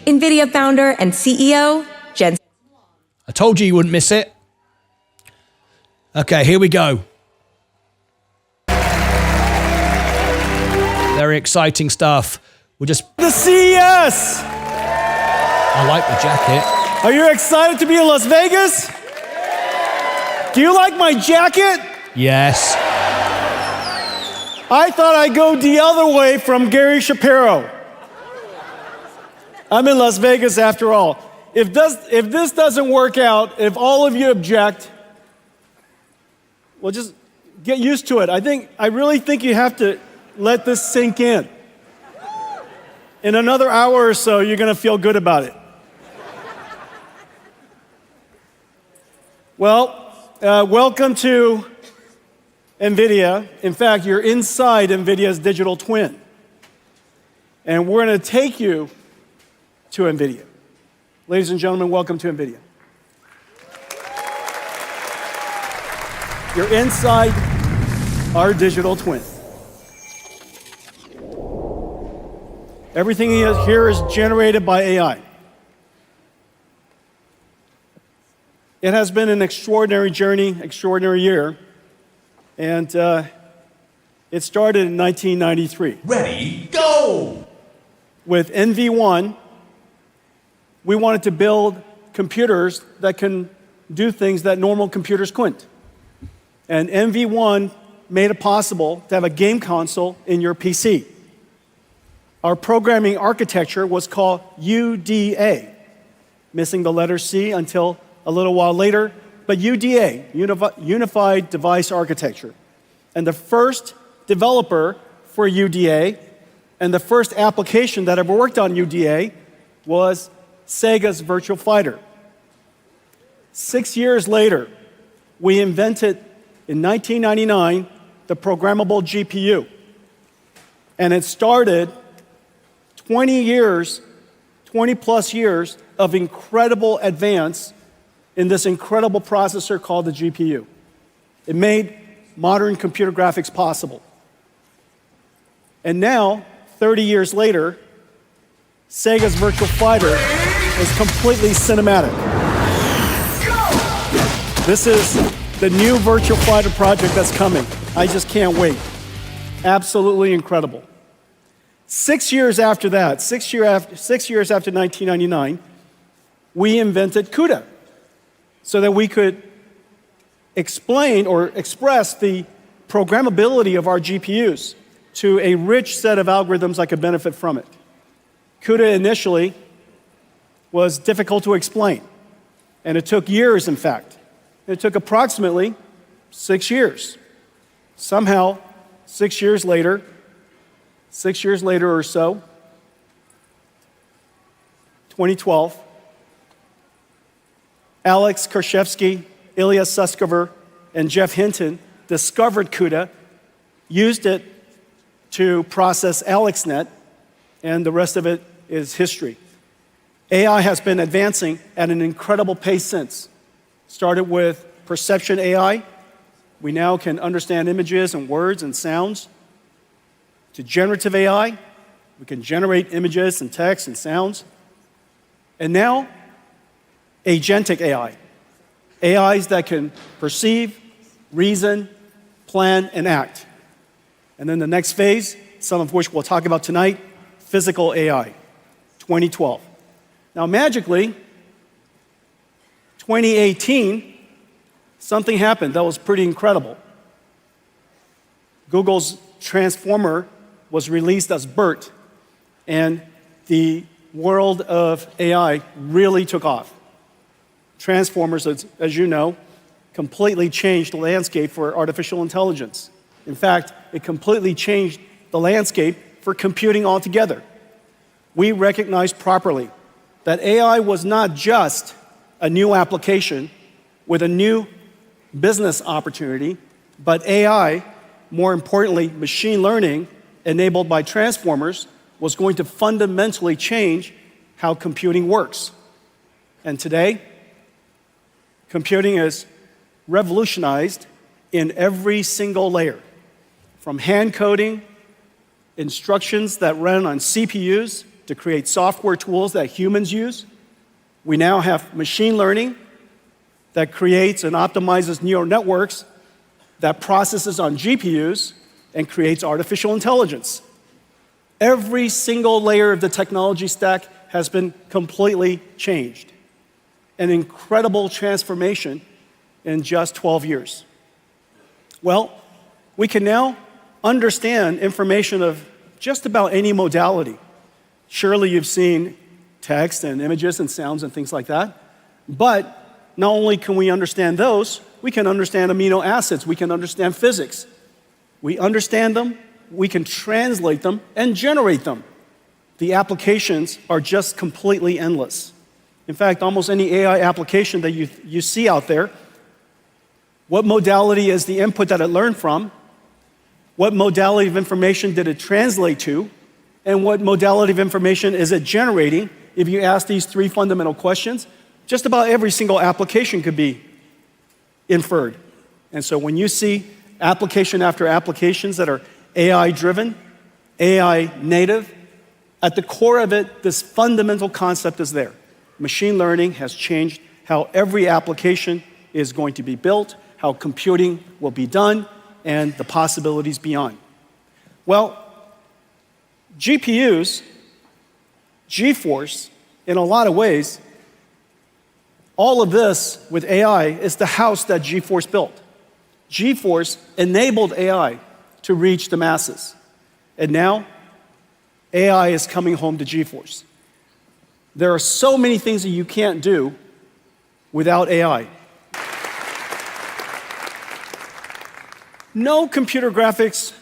NVIDIA founder and CEO, Jensen. I told you wouldn't miss it. Okay, here we go. Very exciting stuff. We'll just... The CES! I like the jacket. Are you excited to be in Las Vegas? Do you like my jacket? Yes. I thought I'd go the other way from Gary Shapiro. I'm in Las Vegas after all. If this doesn't work out, if all of you object, well, just get used to it. I really think you have to let this sink in. In another hour or so, you're going to feel good about it. Well, welcome to NVIDIA. In fact, you're inside NVIDIA's digital twin. And we're going to take you to NVIDIA. Ladies and gentlemen, welcome to NVIDIA. You're inside our digital twin. Everything here is generated by AI. It has been an extraordinary journey, extraordinary year, and it started in 1993. Ready, go! With NV1, we wanted to build computers that can do things that normal computers couldn't. And NV1 made it possible to have a game console in your PC. Our programming architecture was called UDA, missing the letter C until a little while later, but UDA, Unified Device Architecture. And the first developer for UDA and the first application that ever worked on UDA was Sega's Virtua Fighter. 6 years later, we invented, in 1999, the programmable GPU. And it started 20 plus years of incredible advance in this incredible processor called the GPU. It made modern computer graphics possible. And now, 30 years later, Sega's Virtua Fighter is completely cinematic. This is the new Virtua Fighter project that's coming. I just can't wait. Absolutely incredible. 6 years after that, 6 years after 1999, we invented CUDA so that we could explain or express the programmability of our GPUs to a rich set of algorithms that could benefit from it. CUDA initially was difficult to explain, and it took years, in fact. It took approximately 6 years. Somehow, 6 years later or so, 2012, Alex Karshevsky, Ilya Sutskever, and Jeff Hinton discovered CUDA, used it to process AlexNet, and the rest of it is history. AI has been advancing at an incredible pace since. Started with perception AI. We now can understand images and words and sounds. To generative AI, we can generate images and text and sounds. And now, agentic AI. AIs that can perceive, reason, plan, and act. And then the next phase, some of which we'll talk about tonight, physical AI, 2012. Now, magically, 2018, something happened that was pretty incredible. Google's Transformer was released as BERT, and the world of AI really took off. Transformers, as you know, completely changed the landscape for artificial intelligence. In fact, it completely changed the landscape for computing altogether. We recognized properly that AI was not just a new application with a new business opportunity, but AI, more importantly, machine learning, enabled by transformers, was going to fundamentally change how computing works. And today, computing is revolutionized in every single layer, from hand coding, instructions that run on CPUs, to create software tools that humans use. We now have machine learning that creates and optimizes neural networks that processes on GPUs and creates artificial intelligence. Every single layer of the technology stack has been completely changed. An incredible transformation in just 12 years. Well, we can now understand information of just about any modality. Surely you've seen text and images and sounds and things like that. But not only can we understand those, we can understand amino acids, we can understand physics. We understand them, we can translate them, and generate them. The applications are just completely endless. In fact, almost any AI application that you see out there, what modality is the input that it learned from? What modality of information did it translate to? And what modality of information is it generating? If you ask these three fundamental questions, just about every single application could be inferred. And so when you see application after applications that are AI-driven, AI-native, at the core of it, this fundamental concept is there. Machine learning has changed how every application is going to be built, how computing will be done, and the possibilities beyond. Well, GPUs, GeForce, in a lot of ways, all of this with AI is the house that GeForce built. GeForce enabled AI to reach the masses. And now, AI is coming home to GeForce. There are so many things that you can't do without AI. No computer graphics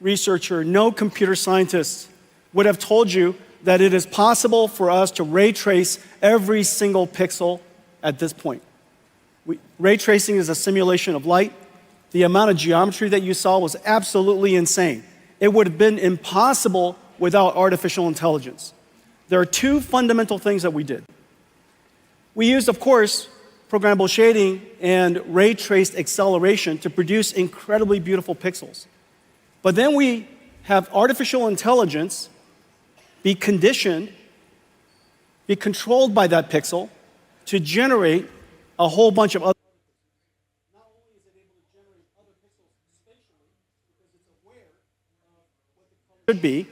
researcher, no computer scientist would have told you that it is possible for us to ray trace every single pixel at this point. Ray tracing is a simulation of light. The amount of geometry that you saw was absolutely insane. It would have been impossible without artificial intelligence. There are two fundamental things that we did. We used, of course, programmable shading and ray traced acceleration to produce incredibly beautiful pixels. But then we have artificial intelligence be conditioned, be controlled by that pixel to generate a whole bunch of other. Not only is it able to generate other pixels spatially because it's aware of what the color should be,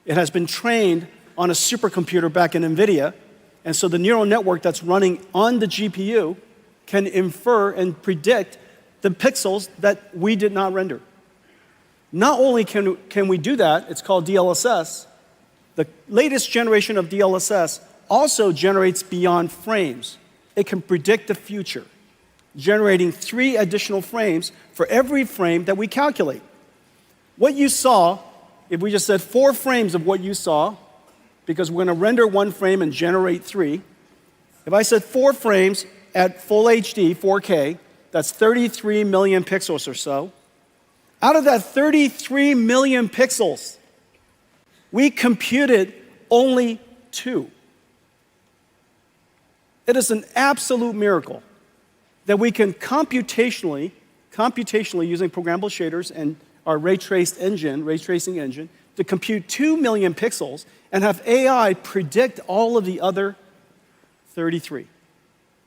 it has been trained on a supercomputer back in Nvidia, and so the neural network that's running on the GPU can infer and predict the pixels that we did not render. Not only can we do that, it's called DLSS. The latest generation of DLSS also generates beyond frames. It can predict the future, generating 3 additional frames for every frame that we calculate. What you saw, if we just said 4 frames of what you saw, because we're going to render 1 frame and generate 3, if I said 4 frames at full HD, 4K, that's 33 million pixels or so. Out of that 33 million pixels, we computed only 2. It is an absolute miracle that we can computationally using programmable shaders and our ray tracing engine, to compute 2 million pixels and have AI predict all of the other 33.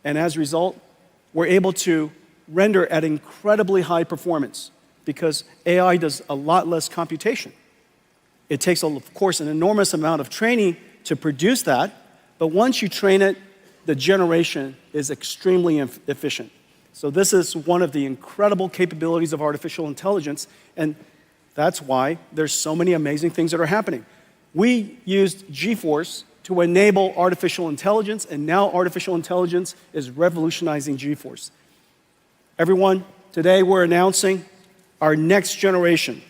And as a result, we're able to render at incredibly high performance because AI does a lot less computation. It takes, of course, an enormous amount of training to produce that, but once you train it, the generation is extremely efficient. So this is one of the incredible capabilities of artificial intelligence, and that's why there's so many amazing things that are happening. We used GeForce to enable artificial intelligence, and now artificial intelligence is revolutionizing GeForce. Everyone, today we're announcing our next generation,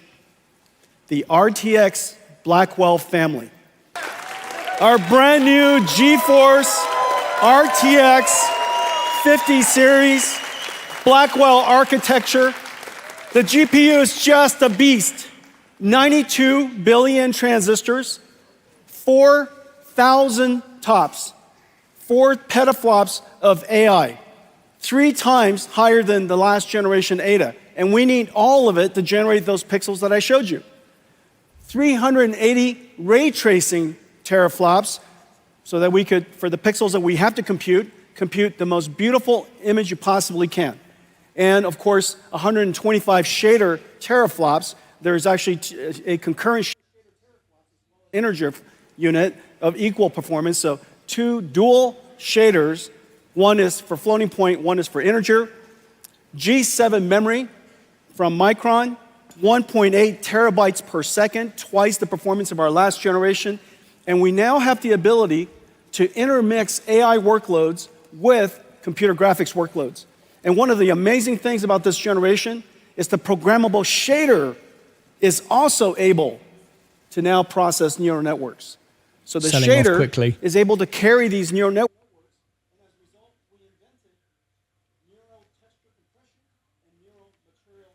the RTX Blackwell family. Our brand new GeForce RTX 50 series Blackwell architecture. The GPU is just a beast. 92 billion transistors, 4,000 TOPS, 4 petaflops of AI, 3 times higher than the last generation Ada. And we need all of it to generate those pixels that I showed you. 380 ray tracing teraflops so that we could, for the pixels that we have to compute the most beautiful image you possibly can. And of course, 125 shader teraflops. There's actually a concurrent integer unit of equal performance. So 2 dual shaders. One is for floating point, one is for integer. G7 memory from Micron, 1.8 terabytes per second, twice the performance of our last generation. And we now have the ability to intermix AI workloads with computer graphics workloads. And one of the amazing things about this generation is the programmable shader is also able to now process neural networks. So the shader is able to carry these neural networks. And as a result, we invented neural texture compression and neural material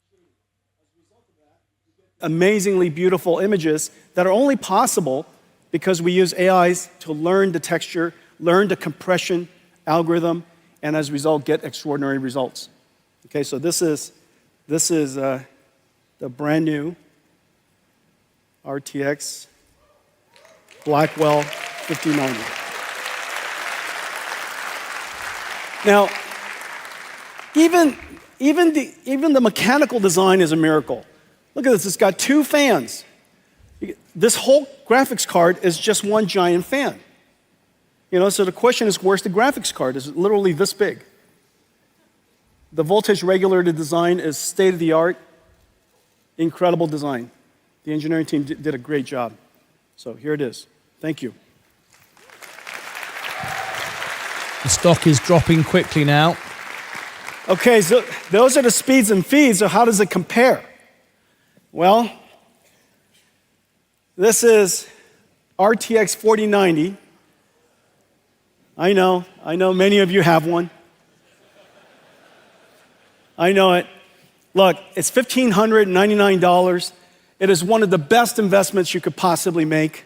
shading. As a result of that, we get amazingly beautiful images that are only possible because we use AIs to learn the texture, learn the compression algorithm, and as a result, get extraordinary results. Okay, so this is the brand new RTX Blackwell 5090. Now, even the mechanical design is a miracle. Look at this, it's got 2 fans. This whole graphics card is just one giant fan. You know, so the question is, where's the graphics card? It's literally this big. The voltage regulated design is state-of-the-art, incredible design. The engineering team did a great job. So here it is. Thank you. The stock is dropping quickly now. Okay, so those are the speeds and feeds, so how does it compare? Well, this is RTX 4090. I know many of you have one. I know it. Look, it's $1,599. It is one of the best investments you could possibly make.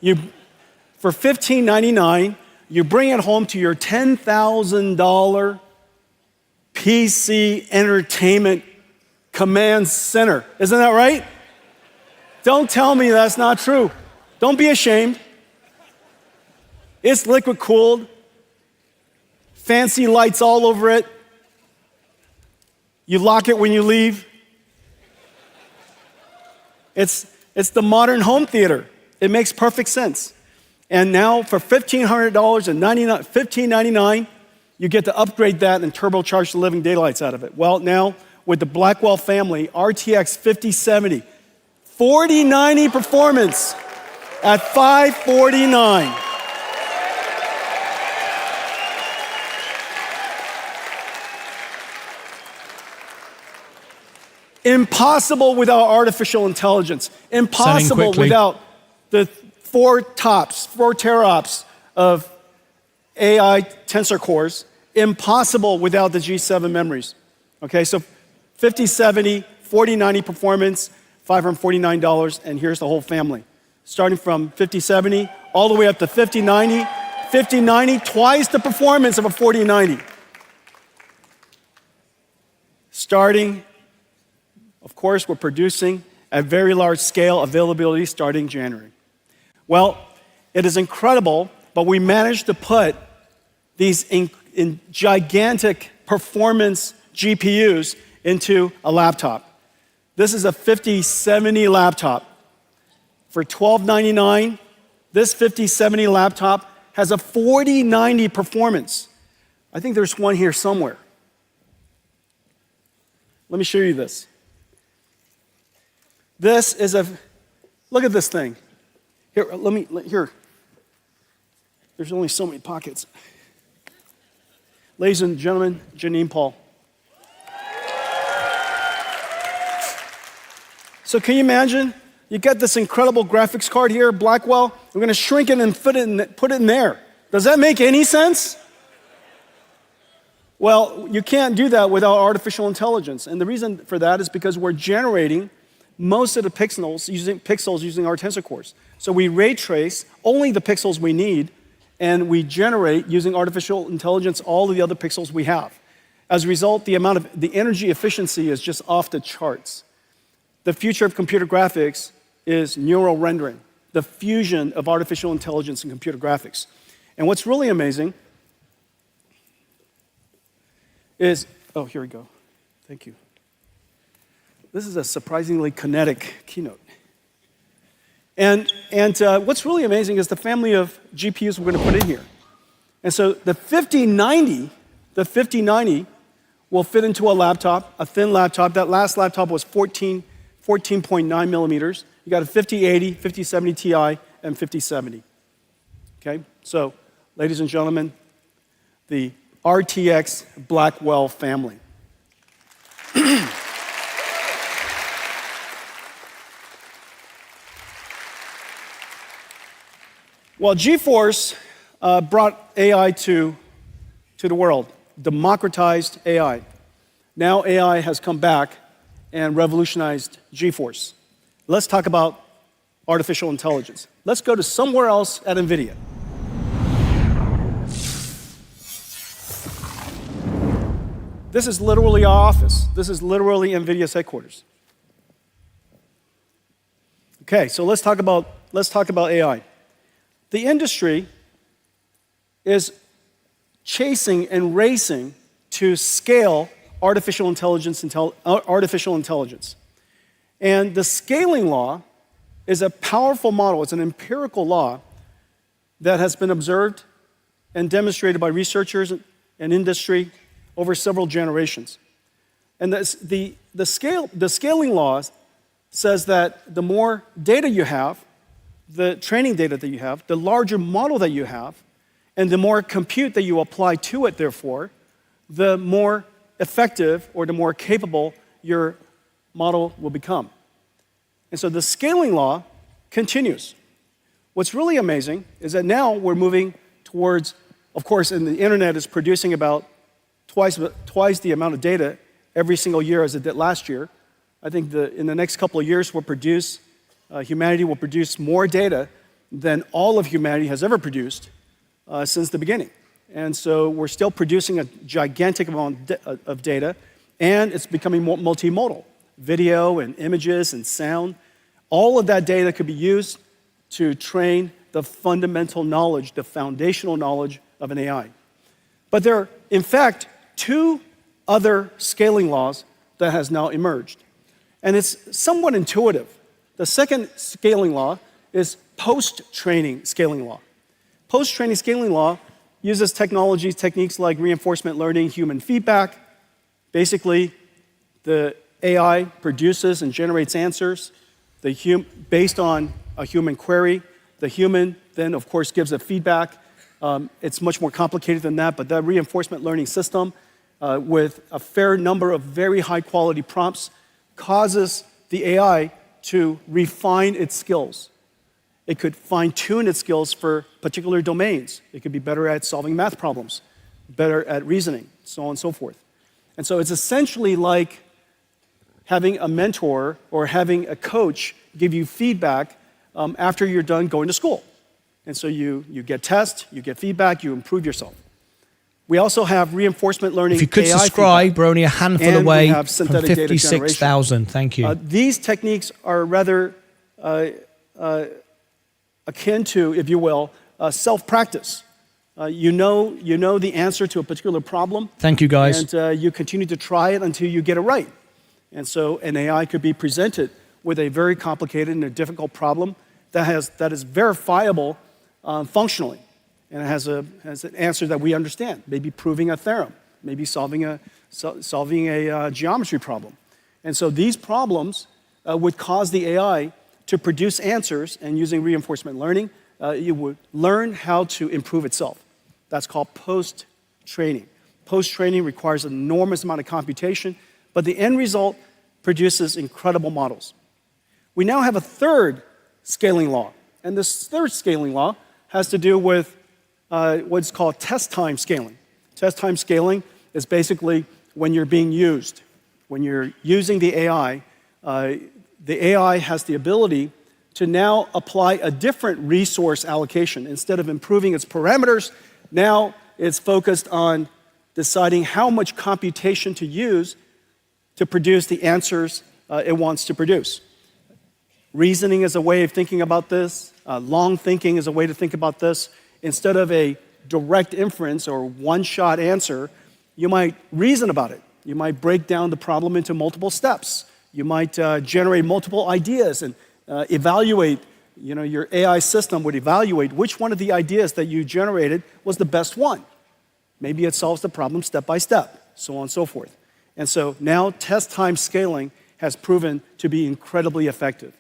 For $1,599, you bring it home to your $10,000 PC entertainment command center. Isn't that right? Don't tell me that's not true. Don't be ashamed. It's liquid cooled, fancy lights all over it. You lock it when you leave. It's the modern home theater. It makes perfect sense. And now for $1,599, you get to upgrade that and turbocharge the living daylights out of it. Well, now with the Blackwell family, RTX 5070, 4090 performance at $549. Impossible without artificial intelligence. Impossible without the 4 teraops of AI tensor cores. Impossible without the G7 memories. Okay, so 5070, 4090 performance, $549, and here's the whole family. Starting from 5070 all the way up to 5090. 5090, twice the performance of a 4090. Starting, of course, we're producing at very large scale availability starting January. Well, it is incredible, but we managed to put these in gigantic performance GPUs into a laptop. This is a 5070 laptop. For $1,299, this 5070 laptop has a 4090 performance. I think there's one here somewhere. Let me show you this. This is look at this thing. Here. There's only so many pockets. Ladies and gentlemen, Janine Paul. So can you imagine? You get this incredible graphics card here, Blackwell. We're going to shrink it and put it in there. Does that make any sense? Well, you can't do that without artificial intelligence. And the reason for that is because we're generating most of the pixels using our tensor cores. So we ray trace only the pixels we need, and we generate using artificial intelligence all of the other pixels we have. As a result, the energy efficiency is just off the charts. The future of computer graphics is neural rendering. the fusion of artificial intelligence and computer graphics. And what's really amazing is, oh, here we go. Thank you. This is a surprisingly kinetic keynote. And what's really amazing is the family of GPUs we're going to put in here. And so the 5090 will fit into a laptop, a thin laptop. That last laptop was 14.9 millimeters. You got a 5080, 5070 Ti, and 5070. Okay? So, ladies and gentlemen, the RTX Blackwell family. Well, GeForce brought AI to the world, democratized AI. Now AI has come back and revolutionized GeForce. Let's talk about artificial intelligence. Let's go to somewhere else at NVIDIA. This is literally our office. This is literally NVIDIA's headquarters. Okay, so let's talk about AI. The industry is chasing and racing to scale artificial intelligence. And the scaling law is a powerful model. It's an empirical law that has been observed and demonstrated by researchers and industry over several generations. And the scaling law says that the more data you have, the training data that you have, the larger model that you have, and the more compute that you apply to it, therefore, the more effective or the more capable your model will become. And so the scaling law continues. What's really amazing is that now we're moving towards, of course, and the internet is producing about twice the amount of data every single year as it did last year. I think in the next couple of years, humanity will produce more data than all of humanity has ever produced since the beginning. And so we're still producing a gigantic amount of data, and it's becoming multimodal. Video and images and sound, all of that data could be used to train the fundamental knowledge, the foundational knowledge of an AI. But there are, in fact, two other scaling laws that has now emerged. And it's somewhat intuitive. The second scaling law is post-training scaling law. Post-training scaling law uses techniques like reinforcement learning, human feedback. Basically, the AI produces and generates answers based on a human query. The human then, of course, gives a feedback. It's much more complicated than that, but that reinforcement learning system with a fair number of very high-quality prompts causes the AI to refine its skills. It could fine-tune its skills for particular domains. It could be better at solving math problems, better at reasoning, so on and so forth. And so it's essentially like having a mentor or having a coach give you feedback after you're done going to school. And so you get tests, you get feedback, you improve yourself. We also have reinforcement learning. If you could AI subscribe, feedback, we're only a handful away from synthetic data 56,000. Thank you. These techniques are rather akin to, if you will, self-practice. You know the answer to a particular problem. Thank you, guys. And you continue to try it until you get it right. And so an AI could be presented with a very complicated and a difficult problem that is verifiable functionally. And it has an answer that we understand, maybe proving a theorem, maybe solving a geometry problem. And so these problems would cause the AI to produce answers, and using reinforcement learning, it would learn how to improve itself. That's called post-training. Post-training requires an enormous amount of computation, but the end result produces incredible models. We now have a third scaling law, and this third scaling law has to do with what's called test time scaling. Test time scaling is basically when you're being used. When you're using the AI has the ability to now apply a different resource allocation. Instead of improving its parameters, now it's focused on deciding how much computation to use to produce the answers it wants to produce. Reasoning is a way of thinking about this. Long thinking is a way to think about this. Instead of a direct inference or one-shot answer, you might reason about it. You might break down the problem into multiple steps. You might generate multiple ideas and evaluate. Your AI system would evaluate which one of the ideas that you generated was the best one. Maybe it solves the problem step by step, so on and so forth. And so now test time scaling has proven to be incredibly effective.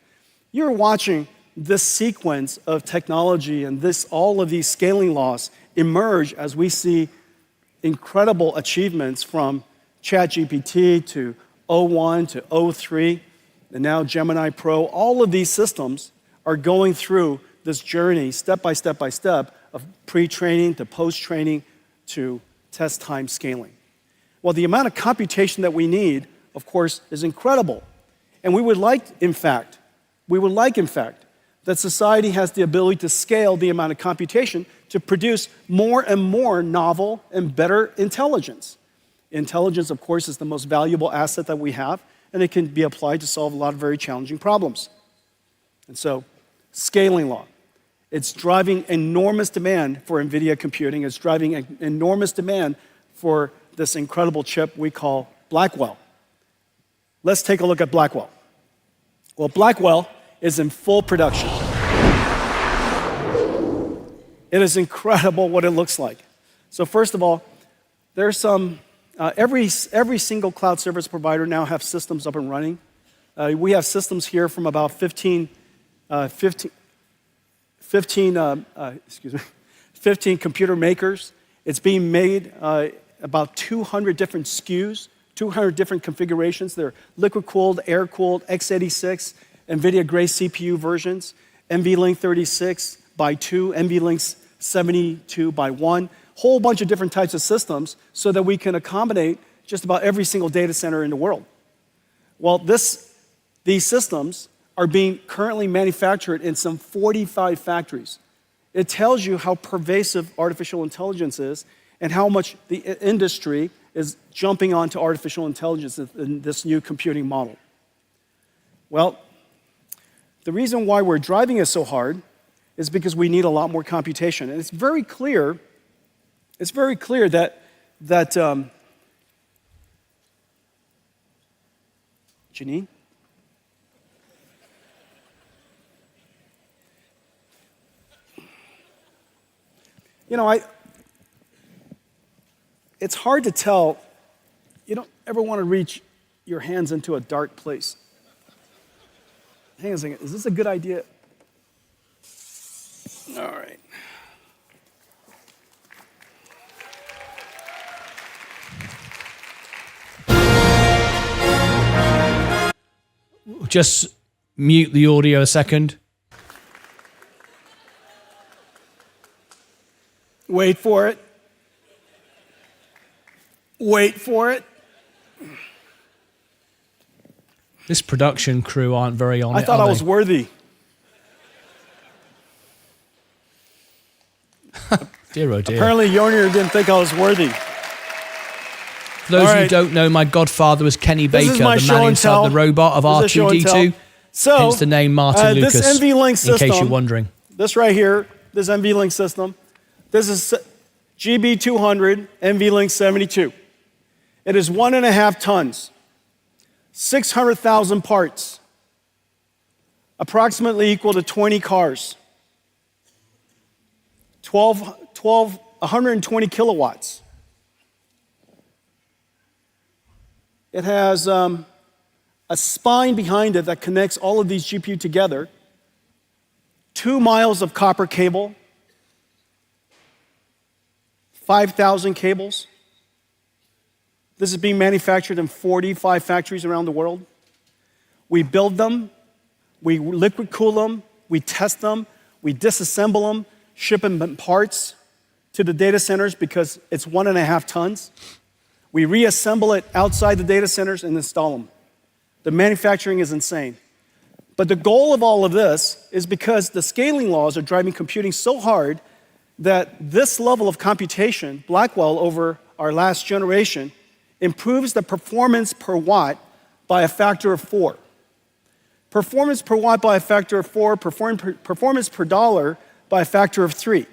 You're watching this sequence of technology and all of these scaling laws emerge as we see incredible achievements from ChatGPT to O1 to O3, and now Gemini Pro. All of these systems are going through this journey step by step by step of pre-training to post-training to test time scaling. Well, the amount of computation that we need, of course, is incredible. And we would like, in fact, that society has the ability to scale the amount of computation to produce more and more novel and better intelligence. Intelligence, of course, is the most valuable asset that we have, and it can be applied to solve a lot of very challenging problems. And so, scaling law. It's driving enormous demand for NVIDIA computing. It's driving an enormous demand for this incredible chip we call Blackwell. Let's take a look at Blackwell. Well, Blackwell is in full production. It is incredible what it looks like. So first of all, there's some, every single cloud service provider now have systems up and running. We have systems here from about 15 computer makers. It's being made about 200 different SKUs, 200 different configurations. They're liquid-cooled, air-cooled, x86, NVIDIA Grace CPU versions, NVLink 36 by 2, NVLink 72 by 1, whole bunch of different types of systems so that we can accommodate just about every single data center in the world. Well, these systems are being currently manufactured in some 45 factories. It tells you how pervasive artificial intelligence is and how much the industry is jumping onto artificial intelligence in this new computing model. Well, the reason why we're driving it so hard is because we need a lot more computation. And it's very clear that Janine? It's hard to tell. You don't ever want to reach your hands into a dark place. Hang on a second, is this a good idea? All right. Just mute the audio a second. Wait for it. Wait for it. This production crew aren't very on it. I thought I was worthy. Dear oh dear. Apparently Yonir didn't think I was worthy. For those who don't know, my godfather was Kenny Baker, the man inside the robot of R2-D2. So, hence the name Martyn Lucas, this NVLink system, in case you're wondering. This right here, this NVLink system, this is GB200 NVLink 72. It is 1.5 tons, 600,000 parts, approximately equal to 20 cars, 120 kilowatts. It has a spine behind it that connects all of these GPU together, 2 miles of copper cable, 5,000 cables. This is being manufactured in 45 factories around the world. We build them, we liquid cool them, we test them, we disassemble them, ship them in parts to the data centers because it's 1.5 tons. We reassemble it outside the data centers and install them. The manufacturing is insane. But the goal of all of this is because the scaling laws are driving computing so hard that this level of computation, Blackwell over our last generation, improves the performance per watt by a factor of 4. performance per watt by a factor of 4, performance per dollar by a factor of 3.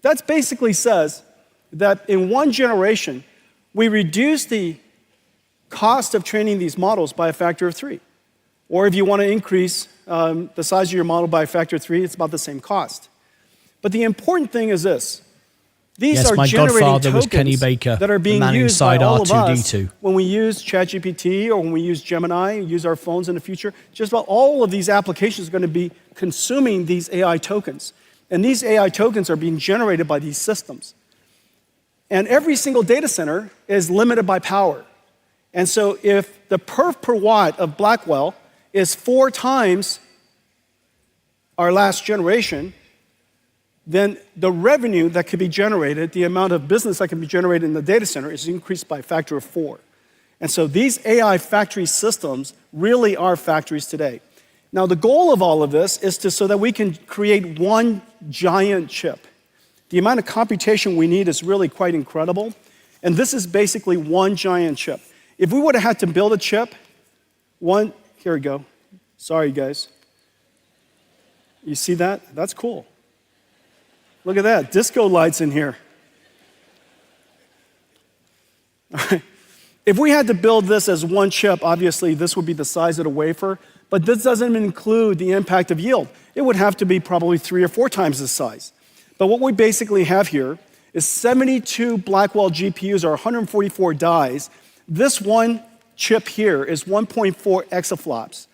That basically says that in one generation, we reduce the cost of training these models by a factor of 3. Or if you want to increase the size of your model by a factor of 3, it's about the same cost. But the important thing is this. These are generating tokens that are being used by all of us when we use ChatGPT or when we use Gemini, use our phones in the future. Just about all of these applications are going to be consuming these AI tokens. And these AI tokens are being generated by these systems. And every single data center is limited by power. And so if the perf per watt of Blackwell is 4 times our last generation, then the revenue that could be generated, the amount of business that can be generated in the data center is increased by a factor of 4. And so these AI factory systems really are factories today. Now the goal of all of this is so that we can create one giant chip. The amount of computation we need is really quite incredible. And this is basically one giant chip. If we would have had to build a chip, here we go. Sorry, guys. You see that? That's cool. Look at that, disco lights in here. All right. If we had to build this as one chip, obviously this would be the size of the wafer, but this doesn't include the impact of yield. It would have to be probably 3 or 4 times this size. But what we basically have here is 72 Blackwell GPUs or 144 dies. This one chip here is 1.4 exaflops.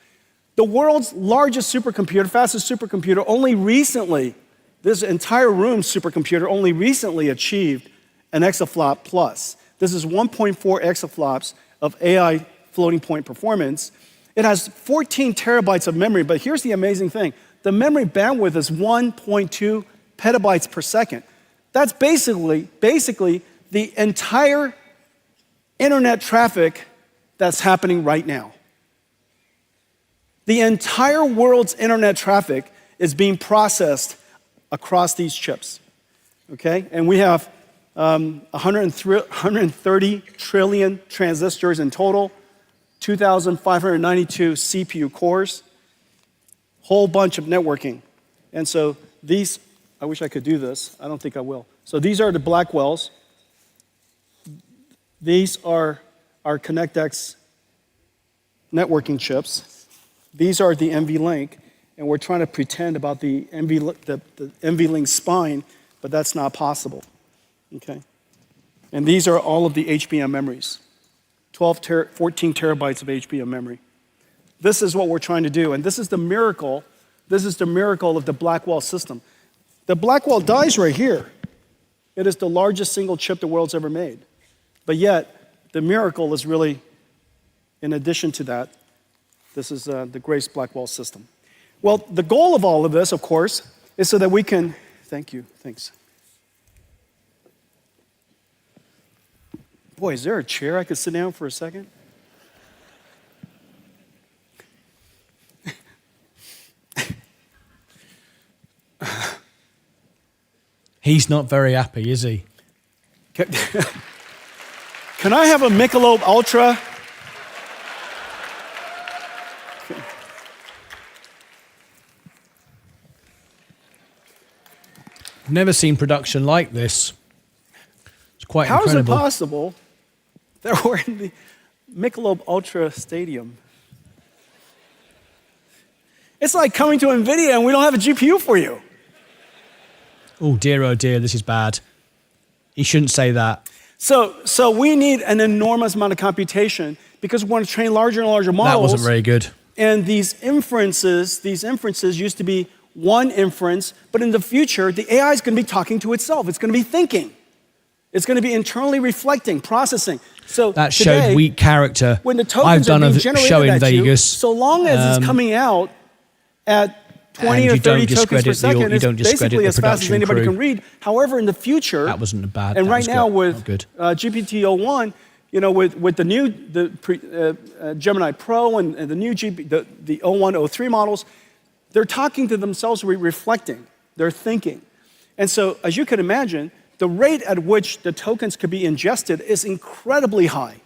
The world's largest supercomputer, fastest supercomputer, only recently, this entire room's supercomputer only recently achieved an exaflop plus. This is 1.4 exaflops of AI floating point performance. It has 14 terabytes of memory, but here's the amazing thing. The memory bandwidth is 1.2 petabytes per second. That's basically the entire internet traffic that's happening right now. The entire world's internet traffic is being processed across these chips, okay? And we have 130 trillion transistors in total, 2,592 CPU cores, whole bunch of networking. And so these, I wish I could do this. I don't think I will. So these are the Blackwells. These are our ConnectX networking chips. These are the NVLink. And we're trying to pretend about the NVLink spine, but that's not possible, okay? And these are all of the HBM memories, 14 terabytes of HBM memory. This is what we're trying to do, and this is the miracle of the Blackwell system. The Blackwell dies right here. It is the largest single chip the world's ever made. But yet, the miracle is really, in addition to that, this is the Grace Blackwell system. Well, the goal of all of this, of course, is so that we can, thank you, thanks. Boy, is there a chair I could sit down for a second? He's not very happy, is he? Can I have a Michelob Ultra? I've never seen production like this. It's quite incredible. How is it possible that we're in the Michelob Ultra Stadium? It's like coming to NVIDIA and we don't have a GPU for you. Oh dear, this is bad. You shouldn't say that. So we need an enormous amount of computation because we want to train larger and larger models. That wasn't very good. And these inferences used to be one inference, but in the future, the AI is going to be talking to itself. It's going to be thinking. It's going to be internally reflecting, processing. So that today, showed weak character. When the tokens are being generated show in at Vegas. So long as it's coming out at 20 or 30 tokens per second, it's basically as fast as anybody can read. However, in the future, that wasn't bad. And right now with GPT-01, you know, with the new Gemini Pro and the new the 01, 03 models, they're talking to themselves, reflecting, they're thinking. And so, as you can imagine, the rate at which the tokens could be ingested is incredibly high.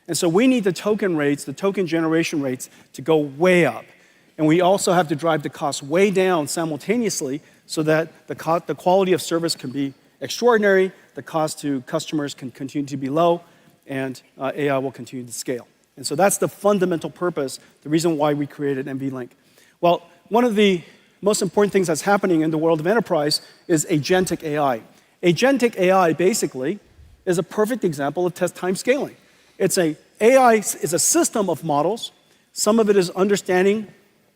And so we need the token rates, the token generation rates, to go way up. And we also have to drive the cost way down simultaneously so that the quality of service can be extraordinary, the cost to customers can continue to be low, and AI will continue to scale. And so that's the fundamental purpose, the reason why we created NVLink. Well, one of the most important things that's happening in the world of enterprise is agentic AI. Agentic AI basically is a perfect example of test time scaling. AI is a system of models. Some of it is understanding,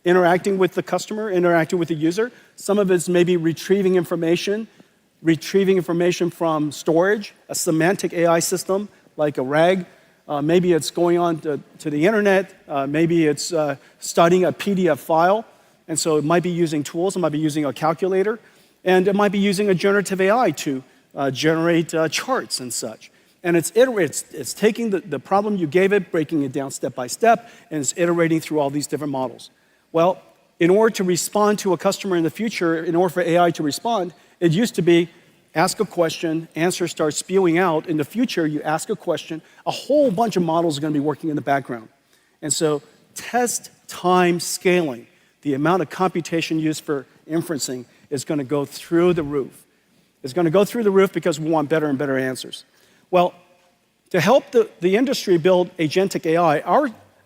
interacting with the customer, interacting with the user. Some of it's maybe retrieving information from storage, a semantic AI system like a RAG. Maybe it's going on to the internet. Maybe it's studying a PDF file. And so it might be using tools. It might be using a calculator. And it might be using a generative AI to generate charts and such. And it's taking the problem you gave it, breaking it down step by step, and it's iterating through all these different models. Well, in order to respond to a customer in the future, in order for AI to respond, it used to be ask a question, answer starts spewing out. In the future, you ask a question, a whole bunch of models are going to be working in the background. And so test time scaling, the amount of computation used for inferencing, is going to go through the roof. It's going to go through the roof because we want better and better answers. Well, to help the industry build agentic AI,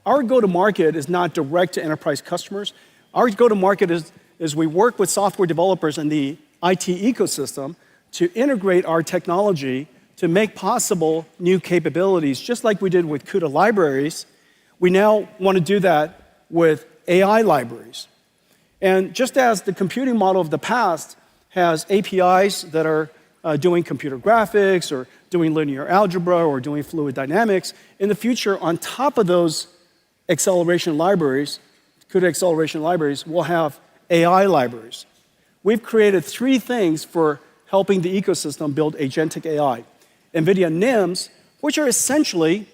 our go-to-market is not direct to enterprise customers. Our go-to-market is we work with software developers in the IT ecosystem to integrate our technology to make possible new capabilities, just like we did with CUDA libraries. We now want to do that with AI libraries. And just as the computing model of the past has APIs that are doing computer graphics or doing linear algebra or doing fluid dynamics, in the future, on top of those acceleration libraries, CUDA acceleration libraries, we'll have AI libraries. We've created 3 things for helping the ecosystem build agentic AI. NVIDIA NIMs, which are essentially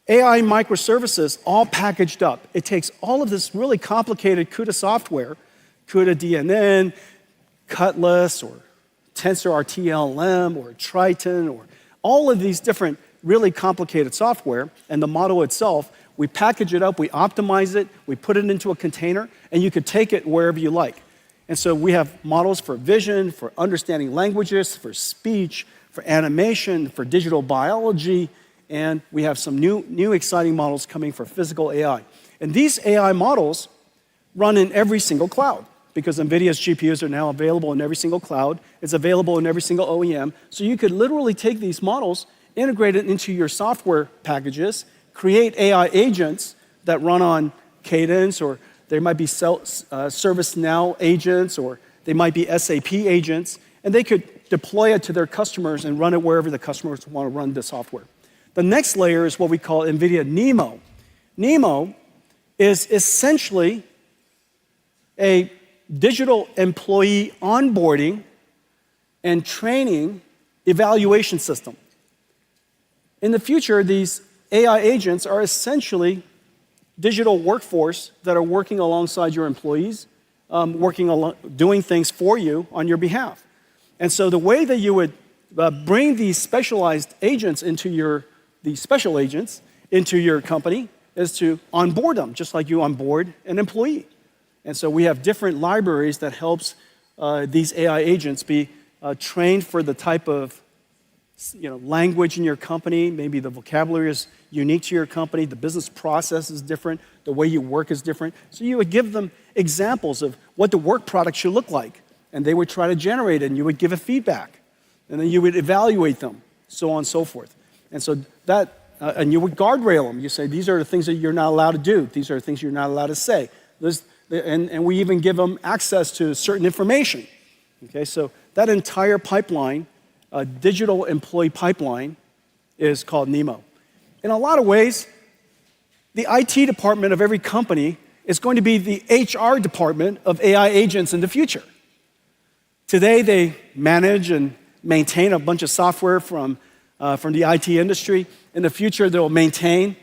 AI microservices all packaged up. It takes all of this really complicated CUDA software, CUDA DNN, Cutlass, or TensorRT-LM, or Triton, or all of these different really complicated software, and the model itself, we package it up, we optimize it, we put it into a container, and you could take it wherever you like. And so we have models for vision, for understanding languages, for speech, for animation, for digital biology, and we have some new exciting models coming for physical AI. And these AI models run in every single cloud because NVIDIA's GPUs are now available in every single cloud. It's available in every single OEM. So you could literally take these models, integrate it into your software packages, create AI agents that run on Cadence, or there might be ServiceNow agents, or they might be SAP agents, and they could deploy it to their customers and run it wherever the customers want to run the software. The next layer is what we call NVIDIA NeMo. NeMo is essentially a digital employee onboarding and training evaluation system. In the future, these AI agents are essentially digital workforce that are working alongside your employees, doing things for you on your behalf. And so the way that you would bring these specialized agents these special agents into your company is to onboard them, just like you onboard an employee. And so we have different libraries that helps these AI agents be trained for the type of language in your company. Maybe the vocabulary is unique to your company. The business process is different. The way you work is different. So you would give them examples of what the work product should look like. And they would try to generate it, and you would give it feedback. And then you would evaluate them, so on and so forth. And so and you would guardrail them. You say, these are the things that you're not allowed to do. These are the things you're not allowed to say. And we even give them access to certain information. Okay, so that entire pipeline, digital employee pipeline, is called NeMo. In a lot of ways, the IT department of every company is going to be the HR department of AI agents in the future. Today, they manage and maintain a bunch of software from the IT industry. In the future, they'll maintain,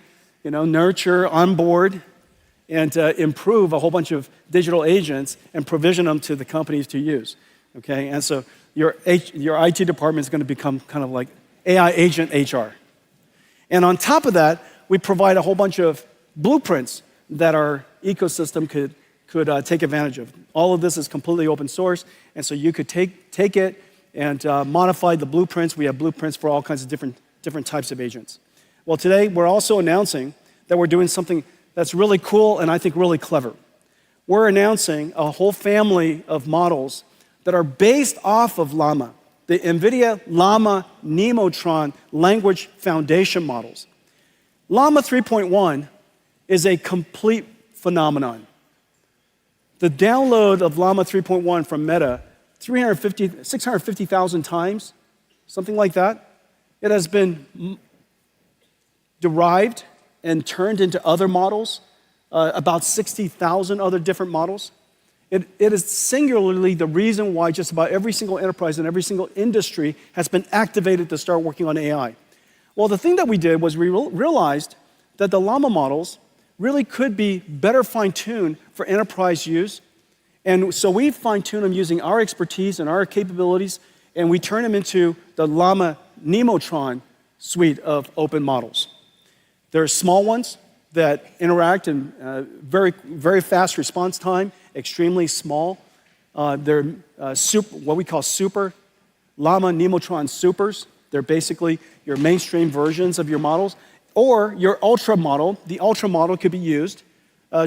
nurture, onboard, and improve a whole bunch of digital agents and provision them to the companies to use. Okay, and so your IT department is going to become kind of like AI agent HR. And on top of that, we provide a whole bunch of blueprints that our ecosystem could take advantage of. All of this is completely open source, and so you could take it and modify the blueprints. We have blueprints for all kinds of different types of agents. Well, today we're also announcing that we're doing something that's really cool and I think really clever. We're announcing a whole family of models that are based off of Llama, the NVIDIA Llama Neotron language foundation models. Llama 3.1 is a complete phenomenon. The download of Llama 3.1 from Meta, 650,000 times, something like that. It has been derived and turned into other models, about 60,000 other different models. It is singularly the reason why just about every single enterprise and every single industry has been activated to start working on AI. Well, the thing that we did was we realized that the Llama models really could be better fine-tuned for enterprise use. And so we fine-tune them using our expertise and our capabilities, and we turn them into the Llama Neotron suite of open models. There are small ones that interact in very, very fast response time, extremely small. They're what we call super Llama Neotron supers. They're basically your mainstream versions of your models. Or your ultra model. The ultra model could be used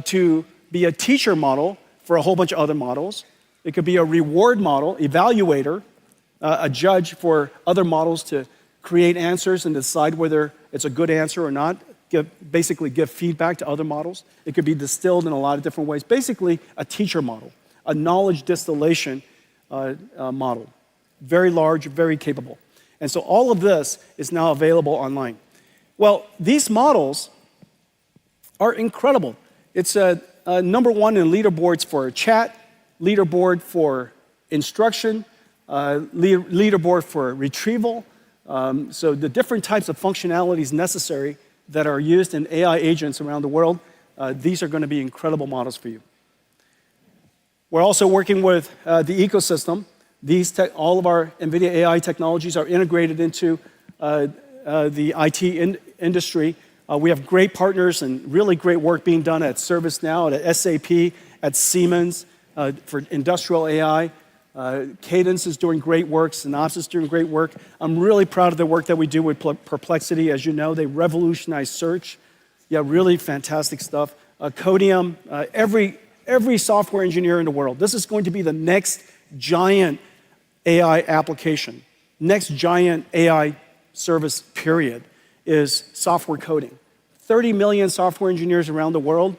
to be a teacher model for a whole bunch of other models. It could be a reward model, evaluator, a judge for other models to create answers and decide whether it's a good answer or not, basically give feedback to other models. It could be distilled in a lot of different ways. Basically, a teacher model, a knowledge distillation model. Very large, very capable. And so all of this is now available online. Well, these models are incredible. It's number one in leaderboards for chat, leaderboard for instruction, leaderboard for retrieval. So the different types of functionalities necessary that are used in AI agents around the world, these are going to be incredible models for you. We're also working with the ecosystem. All of our NVIDIA AI technologies are integrated into the IT industry. We have great partners and really great work being done at ServiceNow, at SAP, at Siemens for industrial AI. Cadence is doing great work. Synopsys is doing great work. I'm really proud of the work that we do with Perplexity. As you know, they revolutionized search. Yeah, really fantastic stuff. Codium, every software engineer in the world. This is going to be the next giant AI application, next giant AI service, period, is software coding. 30 million software engineers around the world.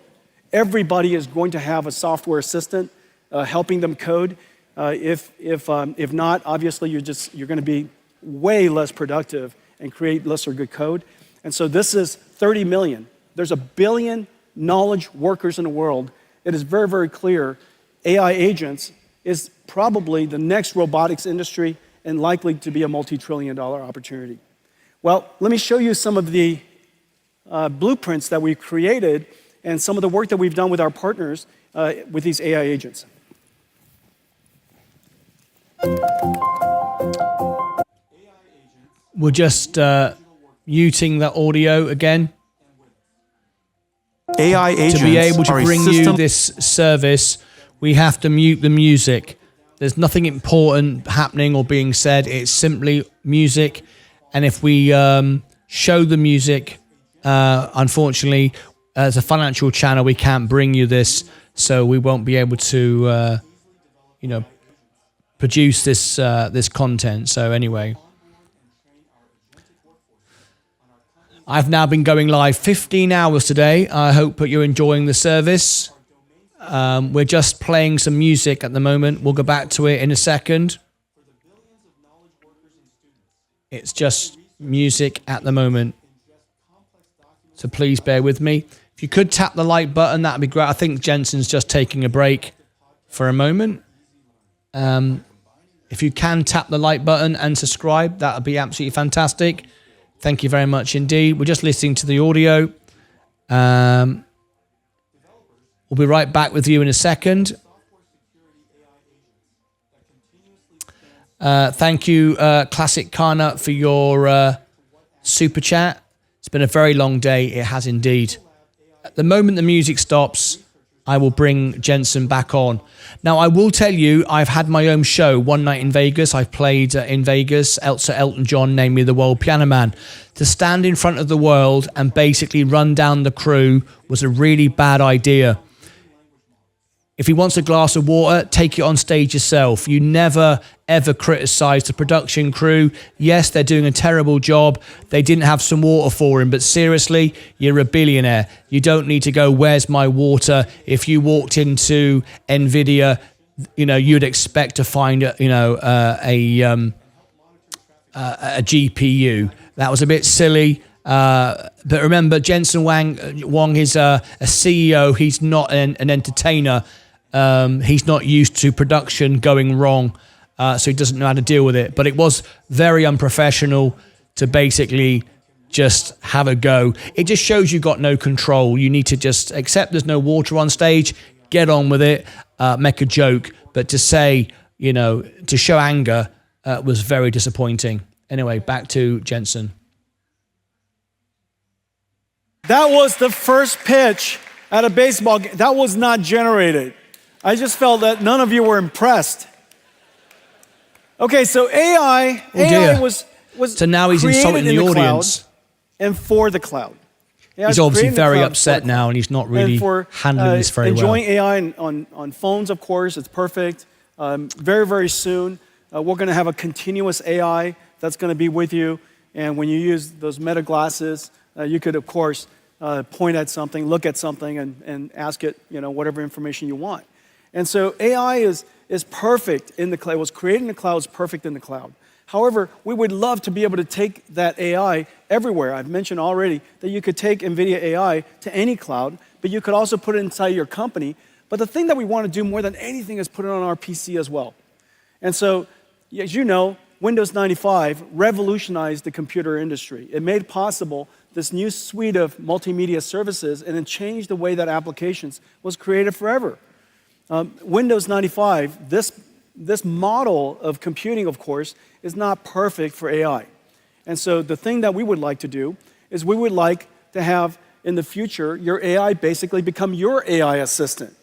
Everybody is going to have a software assistant helping them code. If not, obviously you're going to be way less productive and create lesser good code. And so this is 30 million. There's 1 billion knowledge workers in the world. It is very, very clear AI agents is probably the next robotics industry and likely to be a multi-trillion-dollar opportunity. Well, let me show you some of the blueprints that we've created and some of the work that we've done with our partners with these AI agents. We're just muting the audio again. AI agents to be able to are bring you this service, we have to mute the music. There's nothing important happening or being said. It's simply music. And if we show the music, unfortunately, as a financial channel, we can't bring you this. So we won't be able to, produce this content. So anyway, I've now been going live 15 hours today. I hope that you're enjoying the service. We're just playing some music at the moment. We'll go back to it in a second. It's just music at the moment. So please bear with me. If you could tap the like button, that'd be great. I think Jensen's just taking a break for a moment. If you can tap the like button and subscribe, that would be absolutely fantastic. Thank you very much indeed. We're just listening to the audio. We'll be right back with you in a second. Thank you, Classic Carnut, for your super chat. It's been a very long day. It has indeed. At the moment the music stops, I will bring Jensen back on. Now, I will tell you, I've had my own show, One Night in Vegas. I've played in Vegas. Elton John named me the World Piano Man. To stand in front of the world and basically run down the crew was a really bad idea. If he wants a glass of water, take it on stage yourself. You never, ever criticize the production crew. Yes, they're doing a terrible job. They didn't have some water for him, but seriously, you're a billionaire. You don't need to go, where's my water? If you walked into NVIDIA, you'd expect to find, a GPU. That was a bit silly. But remember, Jensen Huang is a CEO. He's not an entertainer. He's not used to production going wrong, so he doesn't know how to deal with it. But it was very unprofessional to basically just have a go. It just shows you got no control. You need to just accept there's no water on stage, get on with it, make a joke. But to say, to show anger was very disappointing. Anyway, back to Jensen. That was the first pitch at a baseball game. That was not generated. I just felt that none of you were impressed. Okay, so AI was so now he's insulting the audience and for the cloud. He's obviously very upset now, and he's not really handling this very well. Enjoying AI on phones, of course, it's perfect. Very, very soon, we're going to have a continuous AI that's going to be with you. And when you use those meta glasses, you could, of course, point at something, look at something, and ask it, whatever information you want. And so AI is perfect in the cloud. It was created in the cloud, it's perfect in the cloud. However, we would love to be able to take that AI everywhere. I've mentioned already that you could take NVIDIA AI to any cloud, but you could also put it inside your company. But the thing that we want to do more than anything is put it on our PC as well. And so, as you know, Windows 95 revolutionized the computer industry. It made possible this new suite of multimedia services, and it changed the way that applications was created forever. Windows 95, this model of computing, of course, is not perfect for AI. And so the thing that we would like to do is we would like to have, in the future, your AI basically become your AI assistant.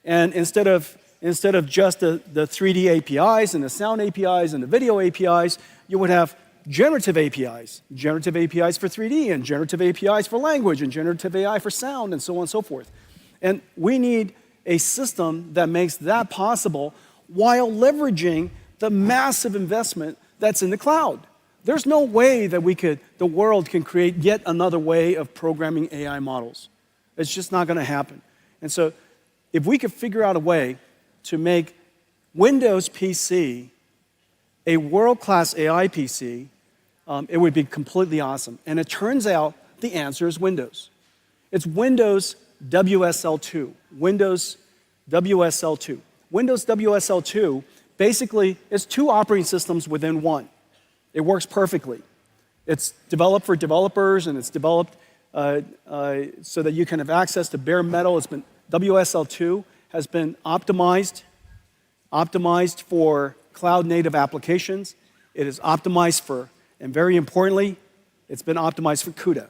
And instead of just the 3D APIs and the sound APIs and the video APIs, you would have generative APIs for 3D, and generative APIs for language, and generative AI for sound, and so on and so forth. And we need a system that makes that possible while leveraging the massive investment that's in the cloud. There's no way that the world can create yet another way of programming AI models. It's just not going to happen. And so if we could figure out a way to make Windows PC a world-class AI PC, it would be completely awesome. And it turns out the answer is Windows. It's Windows WSL2. Windows WSL2. Windows WSL2 basically is two operating systems within one. It works perfectly. It's developed for developers, and it's developed so that you can have access to bare metal. WSL2 has been optimized for cloud-native applications. It is optimized for, and very importantly, it's been optimized for CUDA.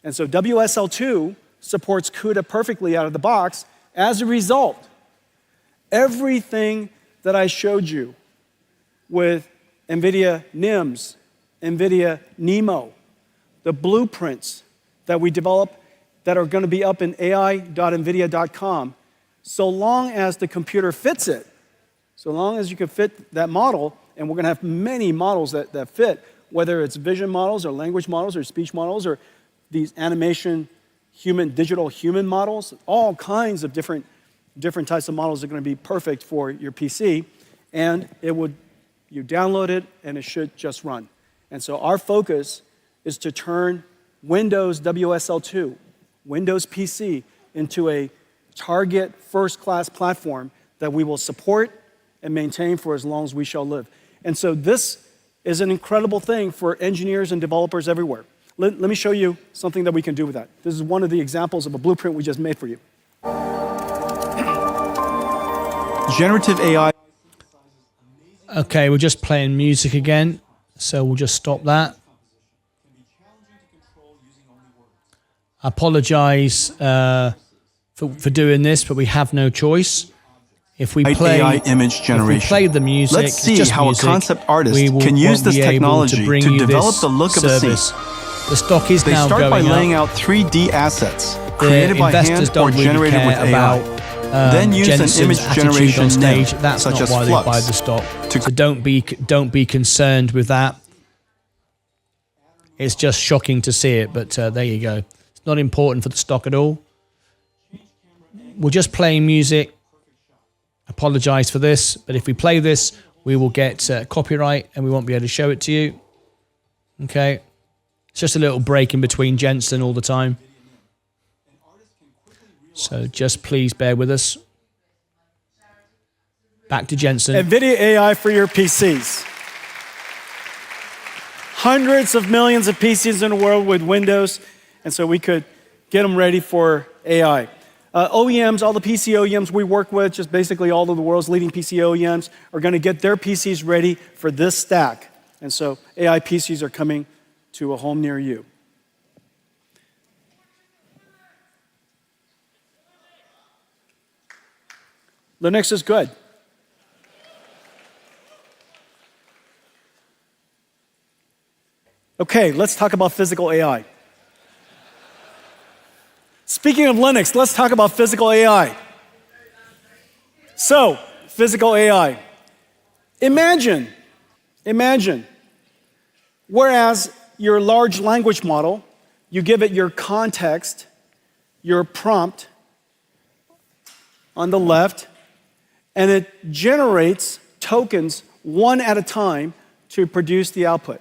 And so WSL2 supports CUDA perfectly out of the box. As a result, everything that I showed you with NVIDIA NIMS, NVIDIA NeMo, the blueprints that we develop that are going to be up in ai.nvidia.com, so long as the computer fits it, so long as you can fit that model, and we're going to have many models that fit, whether it's vision models or language models or speech models or these animation digital human models, all kinds of different types of models are going to be perfect for your PC, and you download it and it should just run. And so our focus is to turn Windows WSL2, Windows PC, into a target first-class platform that we will support and maintain for as long as we shall live. And so this is an incredible thing for engineers and developers everywhere. Let me show you something that we can do with that. This is one of the examples of a blueprint we just made for you. Generative AI. Okay, we're just playing music again, so we'll just stop that. I apologize for doing this, but we have no choice. If we play AI image generation. if we play the music, Let's see just how music, a concept artist we can use won't this be able technology to, bring to you develop this the look of a scene. service. The stock is They now start by going laying up. out 3D assets The created by investors hand or don't really generated care with AI. about Then use Jensen's an image attitude generation on stage. name, That's such not as why flux. they buy the stock. So don't be concerned with that. It's just shocking to see it, but there you go. It's not important for the stock at all. We're just playing music. Apologize for this, but if we play this, we will get copyright and we won't be able to show it to you. Okay. It's just a little break in between Jensen all the time. So just please bear with us. Back to Jensen. NVIDIA AI for your PCs. Hundreds of millions of PCs in the world with Windows, and so we could get them ready for AI. OEMs, all the PC OEMs we work with, just basically all of the world's leading PC OEMs, are going to get their PCs ready for this stack. And so AI PCs are coming to a home near you. Linux is good. Okay, let's talk about physical AI. Speaking of Linux, let's talk about physical AI. So, physical AI. Imagine, whereas your large language model, you give it your context, your prompt on the left, and it generates tokens one at a time to produce the output.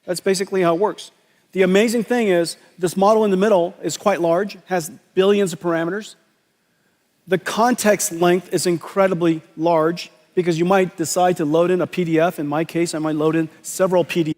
That's basically how it works. The amazing thing is this model in the middle is quite large, has billions of parameters. The context length is incredibly large because you might decide to load in a PDF. In my case, I might load in several PDFs.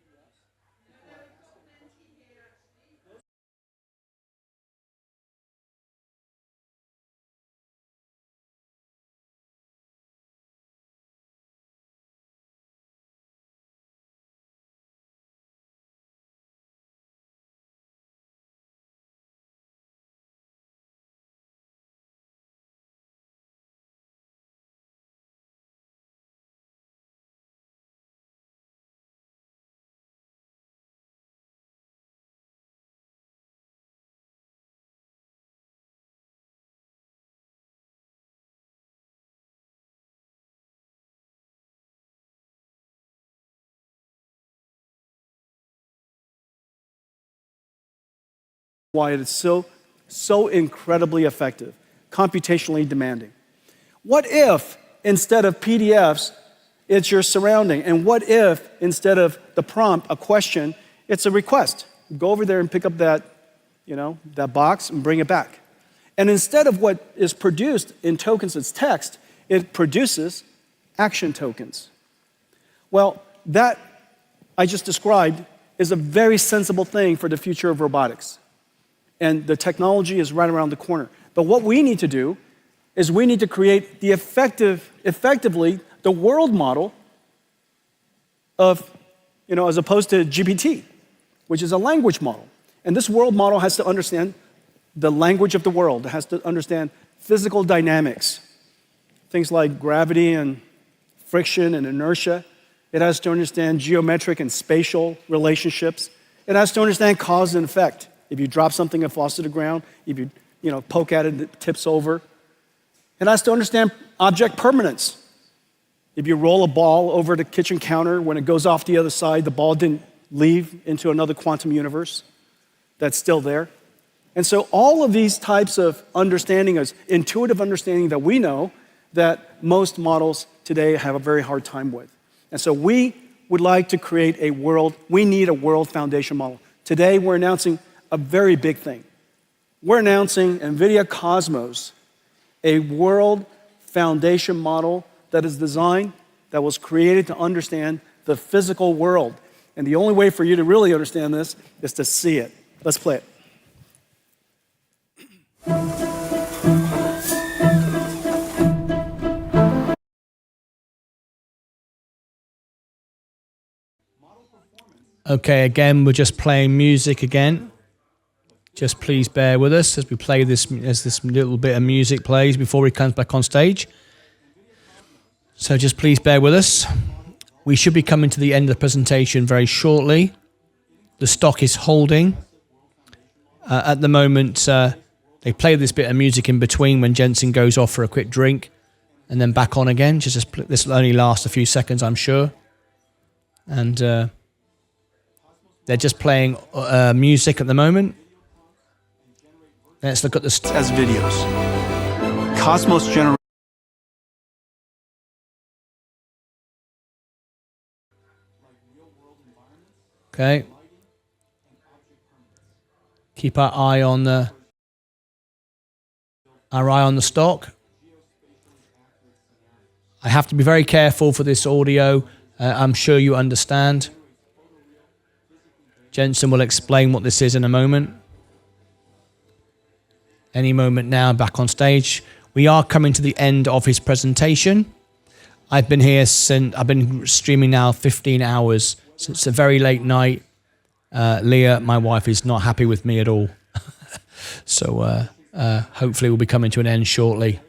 Why it is so incredibly effective, computationally demanding. What if instead of PDFs, it's your surrounding? And what if instead of the prompt, a question, it's a request? Go over there and pick up that, that box and bring it back. And instead of what is produced in tokens as text, it produces action tokens. Well, that I just described is a very sensible thing for the future of robotics. And the technology is right around the corner. But what we need to do is we need to create the effectively the world model of, as opposed to GPT, which is a language model. And this world model has to understand the language of the world. It has to understand physical dynamics, things like gravity and friction and inertia. It has to understand geometric and spatial relationships. It has to understand cause and effect. If you drop something, it falls to the ground. If you poke at it, it tips over. It has to understand object permanence. If you roll a ball over the kitchen counter, when it goes off the other side, the ball didn't leave into another quantum universe that's still there. And so all of these types of understanding is intuitive understanding that we know that most models today have a very hard time with. And so we would like to create we need a world foundation model. Today we're announcing a very big thing. We're announcing NVIDIA Cosmos, a world foundation model that is designed, that was created to understand the physical world. And the only way for you to really understand this is to see it. Let's play it. Okay, again, we're just playing music again. Just please bear with us as we play this, as this little bit of music plays before he comes back on stage. So just please bear with us. We should be coming to the end of the presentation very shortly. The stock is holding. At the moment, they play this bit of music in between when Jensen goes off for a quick drink and then back on again. This will only last a few seconds, I'm sure. And they're just playing music at the moment. Let's look at the as videos. Cosmos generates. Okay. Keep our eye on the stock. I have to be very careful for this audio. I'm sure you understand. Jensen will explain what this is in a moment. Any moment now, back on stage. We are coming to the end of his presentation. I've been streaming now 15 hours. So it's a very late night. Leah, my wife, is not happy with me at all. So hopefully we'll be coming to an end shortly.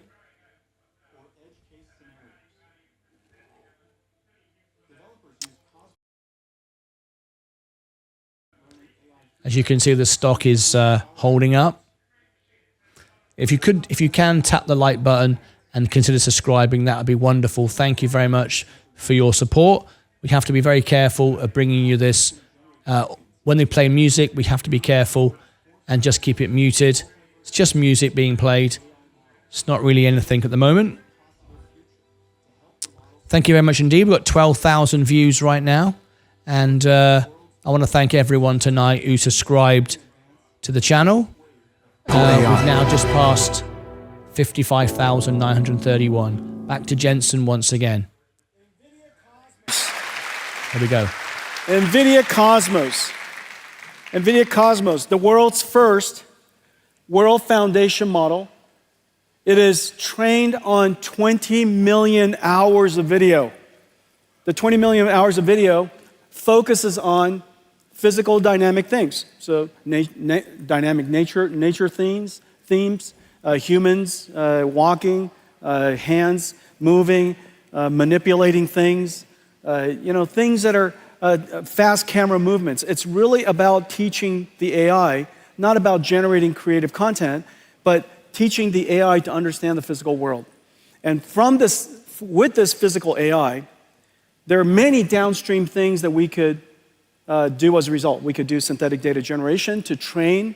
As you can see, the stock is holding up. If you can tap the like button and consider subscribing, that would be wonderful. Thank you very much for your support. We have to be very careful of bringing you this. When they play music, we have to be careful and just keep it muted. It's just music being played. It's not really anything at the moment. Thank you very much indeed. We've got 12,000 views right now. And I want to thank everyone tonight who subscribed to the channel. We've now just passed 55,931. Back to Jensen once again. Here we go. NVIDIA Cosmos. NVIDIA Cosmos, the world's first world foundation model. It is trained on 20 million hours of video. The 20 million hours of video focuses on physical dynamic things. So dynamic nature themes, humans walking, hands moving, manipulating things, things that are fast camera movements. It's really about teaching the AI, not about generating creative content, but teaching the AI to understand the physical world. And with this physical AI, there are many downstream things that we could do as a result. We could do synthetic data generation to train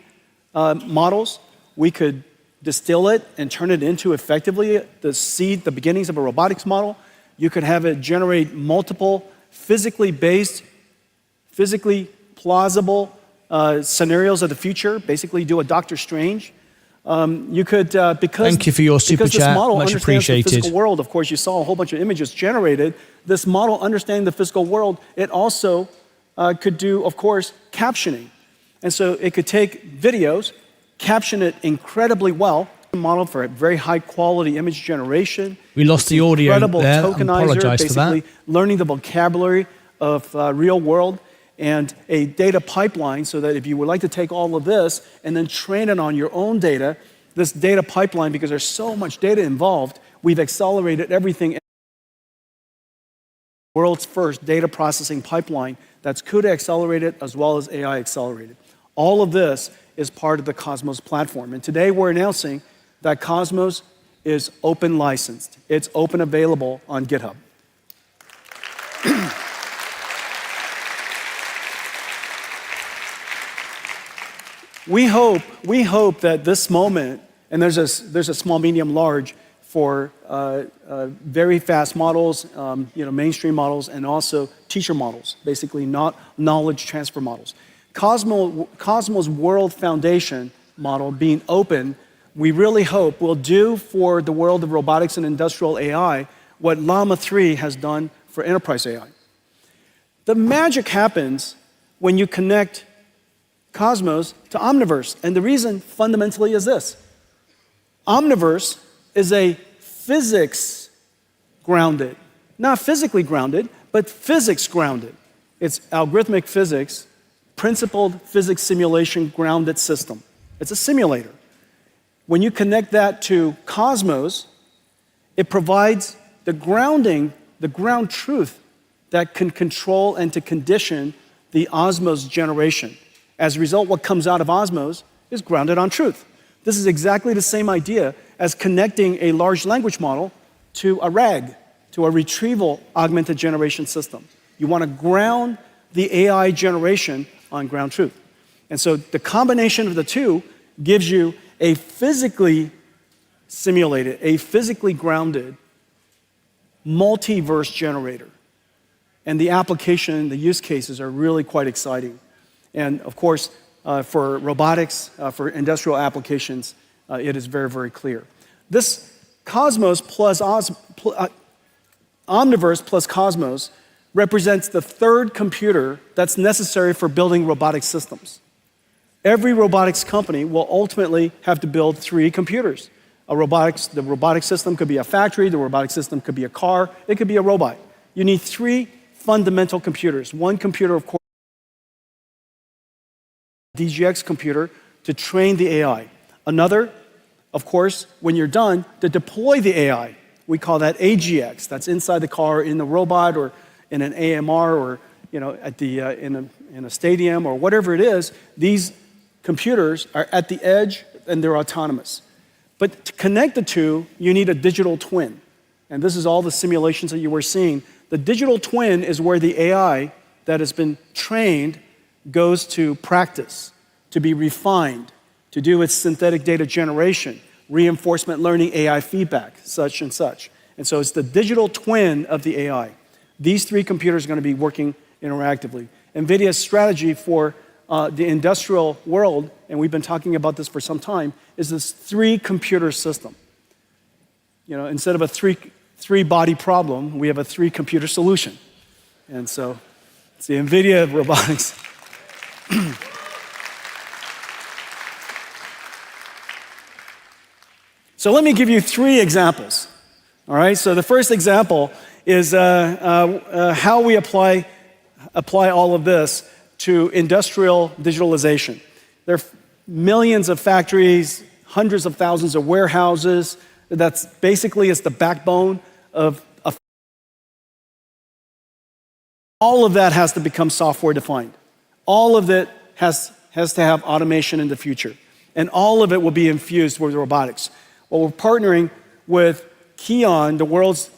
models. We could distill it and turn it into effectively the beginnings of a robotics model. You could have it generate multiple physically based, physically plausible scenarios of the future, basically do a Doctor Strange. You could, Thank you for your super because chat, this model much understands appreciated. the physical world. Of course, you saw a whole bunch of images generated. This model understanding the physical world, it also could do, of course, captioning. And so it could take videos, caption it incredibly well, model for a very high quality image generation. We lost the audio incredible there. I tokenizer, apologize for that. basically learning the vocabulary of real world, and a data pipeline so that if you would like to take all of this and then train it on your own data, this data pipeline, because there's so much data involved, we've accelerated everything. World's first data processing pipeline that's CUDA accelerated as well as AI accelerated. All of this is part of the Cosmos platform. And today we're announcing that Cosmos is open licensed. It's open available on GitHub. We hope that this moment, and there's a small, medium, large for very fast models, mainstream models, and also teacher models, basically not knowledge transfer models. Cosmos World Foundation model being open, we really hope will do for the world of robotics and industrial AI what Llama 3 has done for enterprise AI. The magic happens when you connect Cosmos to Omniverse, and the reason fundamentally is this. Omniverse is a physics grounded, not physically grounded, but physics grounded. It's algorithmic physics, principled physics simulation grounded system. It's a simulator. When you connect that to Cosmos, it provides the grounding, the ground truth that can control and to condition the Osmos generation. As a result, what comes out of Osmos is grounded on truth. This is exactly the same idea as connecting a large language model to a RAG, to a retrieval augmented generation system. You want to ground the AI generation on ground truth. And so the combination of the two gives you a physically simulated, a physically grounded multiverse generator. And the application, the use cases are really quite exciting. And of course, for robotics, for industrial applications, it is very, very clear. This Cosmos plus Omniverse plus Cosmos represents the third computer that's necessary for building robotic systems. Every robotics company will ultimately have to build 3 computers. The robotic system could be a factory, the robotic system could be a car, it could be a robot. You need 3 fundamental computers. One computer, of course, DGX computer to train the AI. Another, of course, when you're done, to deploy the AI. We call that AGX. That's inside the car, in the robot, or in an AMR, or at the in a stadium, or whatever it is. These computers are at the edge and they're autonomous. But to connect the two, you need a digital twin. And this is all the simulations that you were seeing. The digital twin is where the AI that has been trained goes to practice, to be refined, to do its synthetic data generation, reinforcement learning, AI feedback, such and such. And so it's the digital twin of the AI. These 3 computers are going to be working interactively. NVIDIA's strategy for the industrial world, and we've been talking about this for some time, is this 3-computer system. Instead of a three-body problem, we have a 3-computer solution. And so it's the NVIDIA robotics. So let me give you 3 examples. All right, so the first example is how we apply all of this to industrial digitalization. There are millions of factories, hundreds of thousands of warehouses. That's basically is the backbone of all of that has to become software defined. All of it has to have automation in the future. And all of it will be infused with robotics. Well, we're partnering with Kion, the world's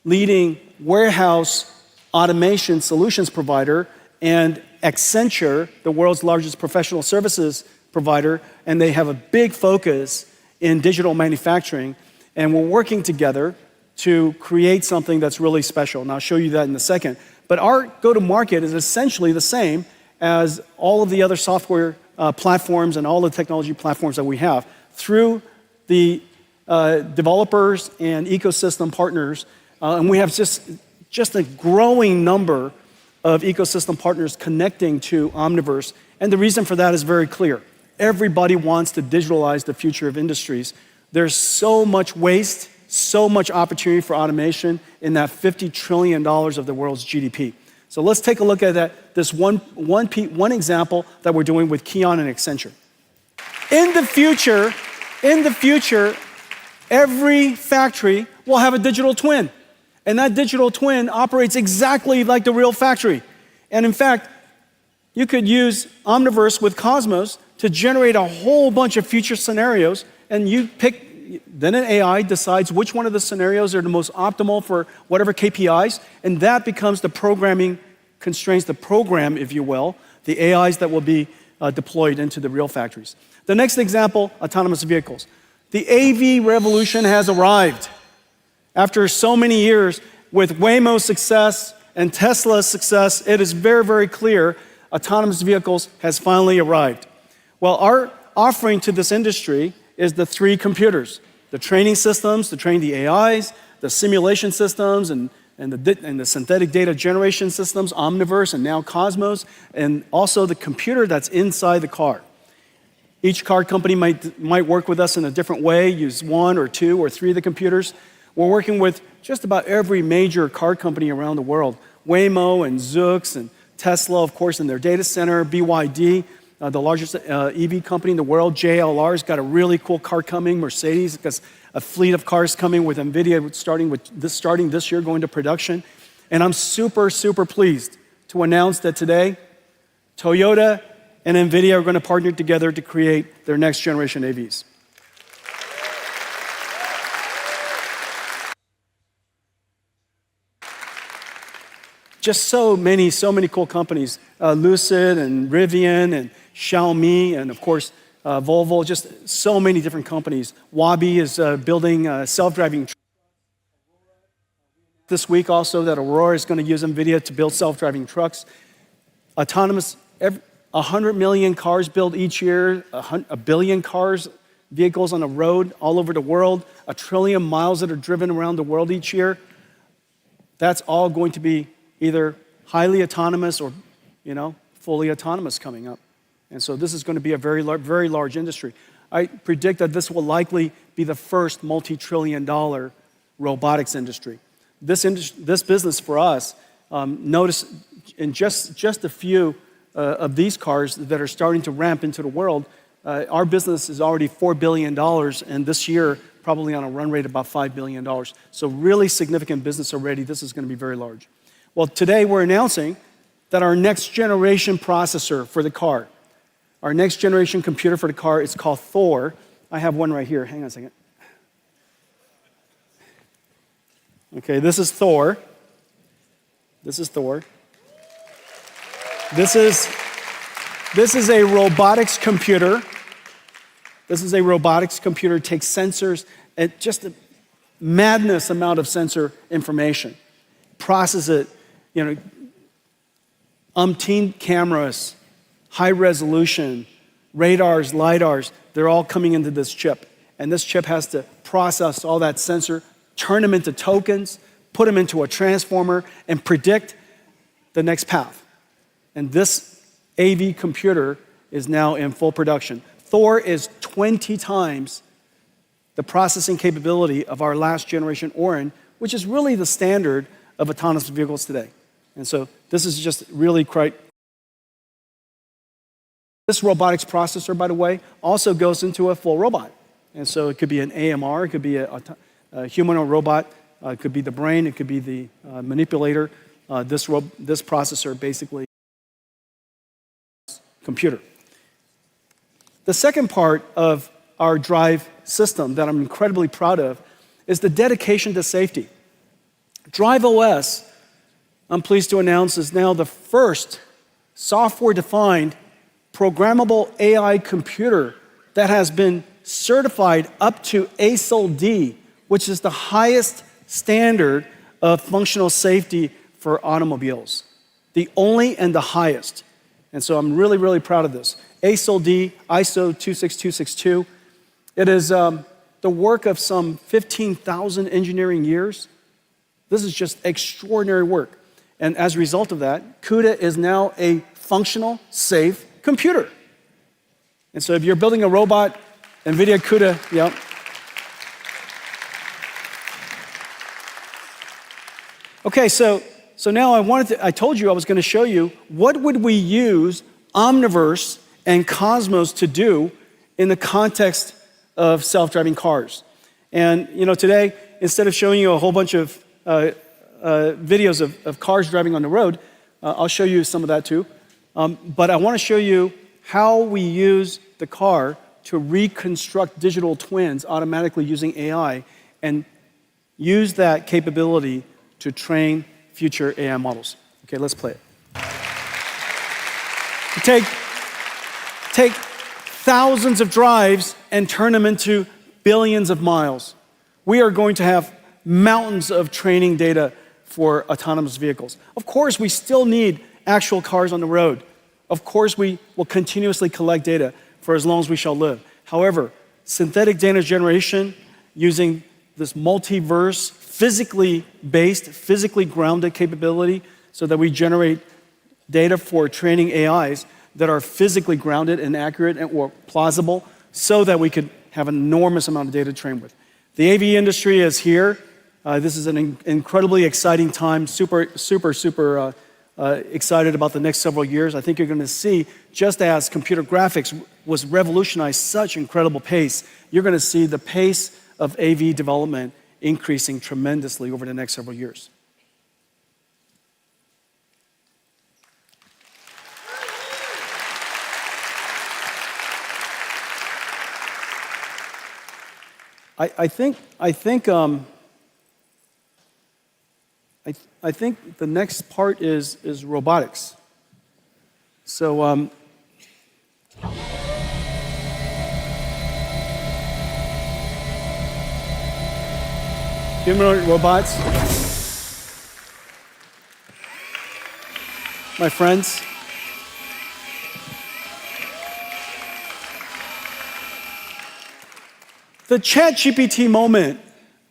leading warehouse automation solutions provider, and Accenture, the world's largest professional services provider, and they have a big focus in digital manufacturing. And we're working together to create something that's really special. And I'll show you that in a second. But our go-to-market is essentially the same as all of the other software platforms and all the technology platforms that we have. Through the developers and ecosystem partners, and we have just a growing number of ecosystem partners connecting to Omniverse. And the reason for that is very clear. Everybody wants to digitalize the future of industries. There's so much waste, so much opportunity for automation in that $50 trillion of the world's GDP. So let's take a look at that. This one example that we're doing with Kion and Accenture. In the future, every factory will have a digital twin. And that digital twin operates exactly like the real factory. And in fact, you could use Omniverse with Cosmos to generate a whole bunch of future scenarios, and then an AI decides which one of the scenarios are the most optimal for whatever KPIs, and that becomes the programming constraints, the program, if you will, the AIs that will be deployed into the real factories. The next example, autonomous vehicles. The AV revolution has arrived. After so many years, with Waymo's success and Tesla's success, it is very, very clear autonomous vehicles has finally arrived. Well, our offering to this industry is the 3 computers, the training systems to train the AIs, the simulation systems, and the synthetic data generation systems, Omniverse and now Cosmos, and also the computer that's inside the car. Each car company might work with us in a different way, use 1 or 2 or 3 of the computers. We're working with just about every major car company around the world. Waymo and Zoox and Tesla, of course, in their data center, BYD, the largest EV company in the world. JLR's got a really cool car coming. Mercedes has a fleet of cars coming with NVIDIA starting this year, going to production. And I'm super, super pleased to announce that today, Toyota and NVIDIA are going to partner together to create their next generation AVs. Just so many cool companies, Lucid and Rivian and Xiaomi and of course Volvo, just so many different companies. Wabi is building self-driving trucks. This week also that Aurora is going to use NVIDIA to build self-driving trucks. Autonomous, 100 million cars built each year, a billion vehicles on the road all over the world, 1 trillion miles that are driven around the world each year. That's all going to be either highly autonomous or, fully autonomous coming up. And so this is going to be a very large industry. I predict that this will likely be the first multi-trillion-dollar robotics industry. This business for us, notice in just a few of these cars that are starting to ramp into the world, our business is already $4 billion, and this year probably on a run rate about $5 billion. So really significant business already. This is going to be very large. Well, today we're announcing that our next generation processor for the car, our next generation computer for the car, is called Thor. I have one right here. Hang on a second. Okay, this is Thor. This is Thor. This is a robotics computer. This is a robotics computer. It takes sensors and just a madness amount of sensor information, process it, umpteen cameras, high resolution, radars, lidars, they're all coming into this chip. And this chip has to process all that sensor, turn them into tokens, put them into a transformer, and predict the next path. And this AV computer is now in full production. Thor is 20 times the processing capability of our last generation Orin, which is really the standard of autonomous vehicles today. And so this is just really quite. This robotics processor, by the way, also goes into a full robot. And so it could be an AMR, it could be a humanoid robot, it could be the brain, it could be the manipulator. This processor basically computer. The second part of our drive system that I'm incredibly proud of is the dedication to safety. Drive OS, I'm pleased to announce, is now the first software-defined programmable AI computer that has been certified up to ASIL D, which is the highest standard of functional safety for automobiles. The only and the highest. And so I'm really, really proud of this. ASIL D, ISO 26262. It is the work of some 15,000 engineering years. This is just extraordinary work. And as a result of that, CUDA is now a functional, safe computer. And so if you're building a robot, NVIDIA CUDA, yeah. Okay, so now I told you I was going to show you what would we use Omniverse and Cosmos to do in the context of self-driving cars. And today, instead of showing you a whole bunch of videos of cars driving on the road, I'll show you some of that too. But I want to show you how we use the car to reconstruct digital twins automatically using AI and use that capability to train future AI models. Okay, let's play it. Take thousands of drives and turn them into billions of miles. We are going to have mountains of training data for autonomous vehicles. Of course, we still need actual cars on the road. Of course, we will continuously collect data for as long as we shall live. However, synthetic data generation using this multiverse, physically based, physically grounded capability so that we generate data for training AIs that are physically grounded and accurate or plausible so that we could have an enormous amount of data to train with. The AV industry is here. This is an incredibly exciting time, super excited about the next several years. I think you're going to see, just as computer graphics was revolutionized such incredible pace, you're going to see the pace of AV development increasing tremendously over the next several years. I think the next part is robotics. So humanoid robots, my friends. The ChatGPT moment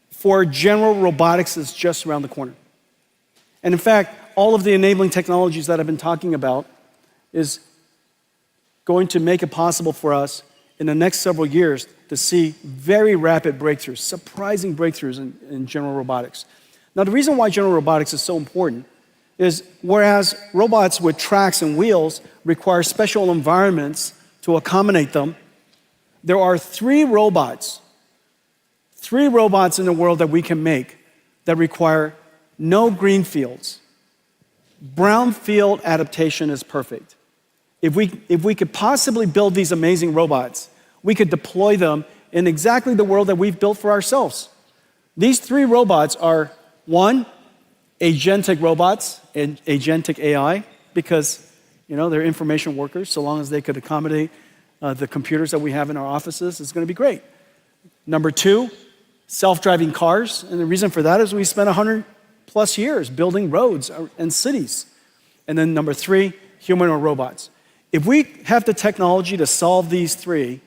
for general robotics is just around the corner. And in fact, all of the enabling technologies that I've been talking about is going to make it possible for us in the next several years to see very rapid breakthroughs, surprising breakthroughs in general robotics. Now, the reason why general robotics is so important is whereas robots with tracks and wheels require special environments to accommodate them, there are three robots in the world that we can make that require no green fields. Brownfield adaptation is perfect. If we could possibly build these amazing robots, we could deploy them in exactly the world that we've built for ourselves. These three robots are, one, agentic robots and agentic AI, because they're information workers. So long as they could accommodate the computers that we have in our offices, it's going to be great. Number two, self-driving cars. And the reason for that is we spent 100+ years building roads and cities. And then number three, humanoid robots. If we have the technology to solve these three,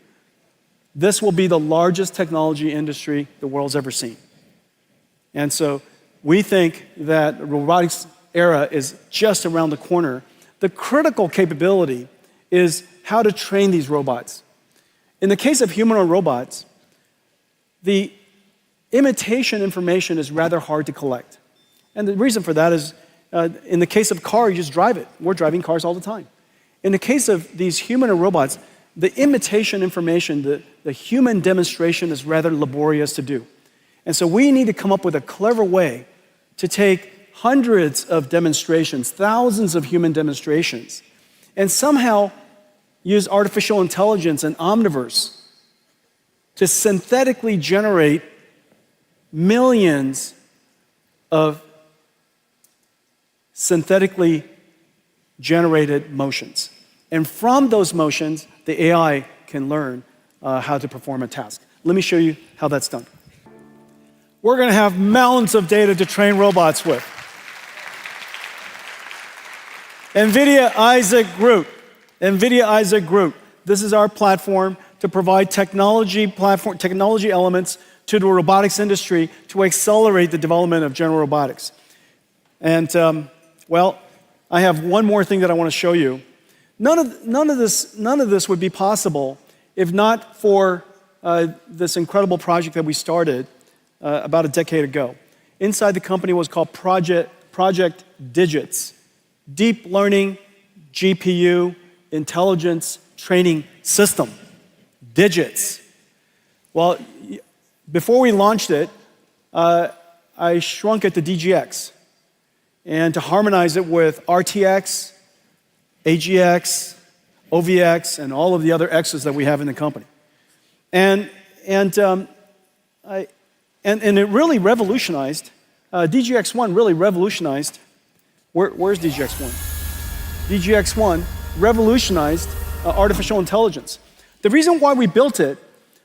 this will be the largest technology industry the world's ever seen. And so we think that the robotics era is just around the corner. The critical capability is how to train these robots. In the case of humanoid robots, the imitation information is rather hard to collect. And the reason for that is, in the case of car, you just drive it. We're driving cars all the time. In the case of these humanoid robots, the imitation information, the human demonstration is rather laborious to do. And so we need to come up with a clever way to take hundreds of demonstrations, thousands of human demonstrations, and somehow use artificial intelligence and Omniverse to synthetically generate millions of synthetically generated motions. And from those motions, the AI can learn how to perform a task. Let me show you how that's done. We're going to have mountains of data to train robots with. NVIDIA Isaac Group. NVIDIA Isaac Group. This is our platform to provide technology elements to the robotics industry to accelerate the development of general robotics. And I have one more thing that I want to show you. None of this would be possible if not for this incredible project that we started about a decade ago. Inside the company was called Project Digits, Deep Learning GPU Intelligence Training System. Digits. Well, before we launched it, I shrunk it to DGX and to harmonize it with RTX, AGX, OVX, and all of the other X's that we have in the company. And it really revolutionized, DGX1 really revolutionized, where's DGX1? DGX1 revolutionized artificial intelligence. The reason why we built it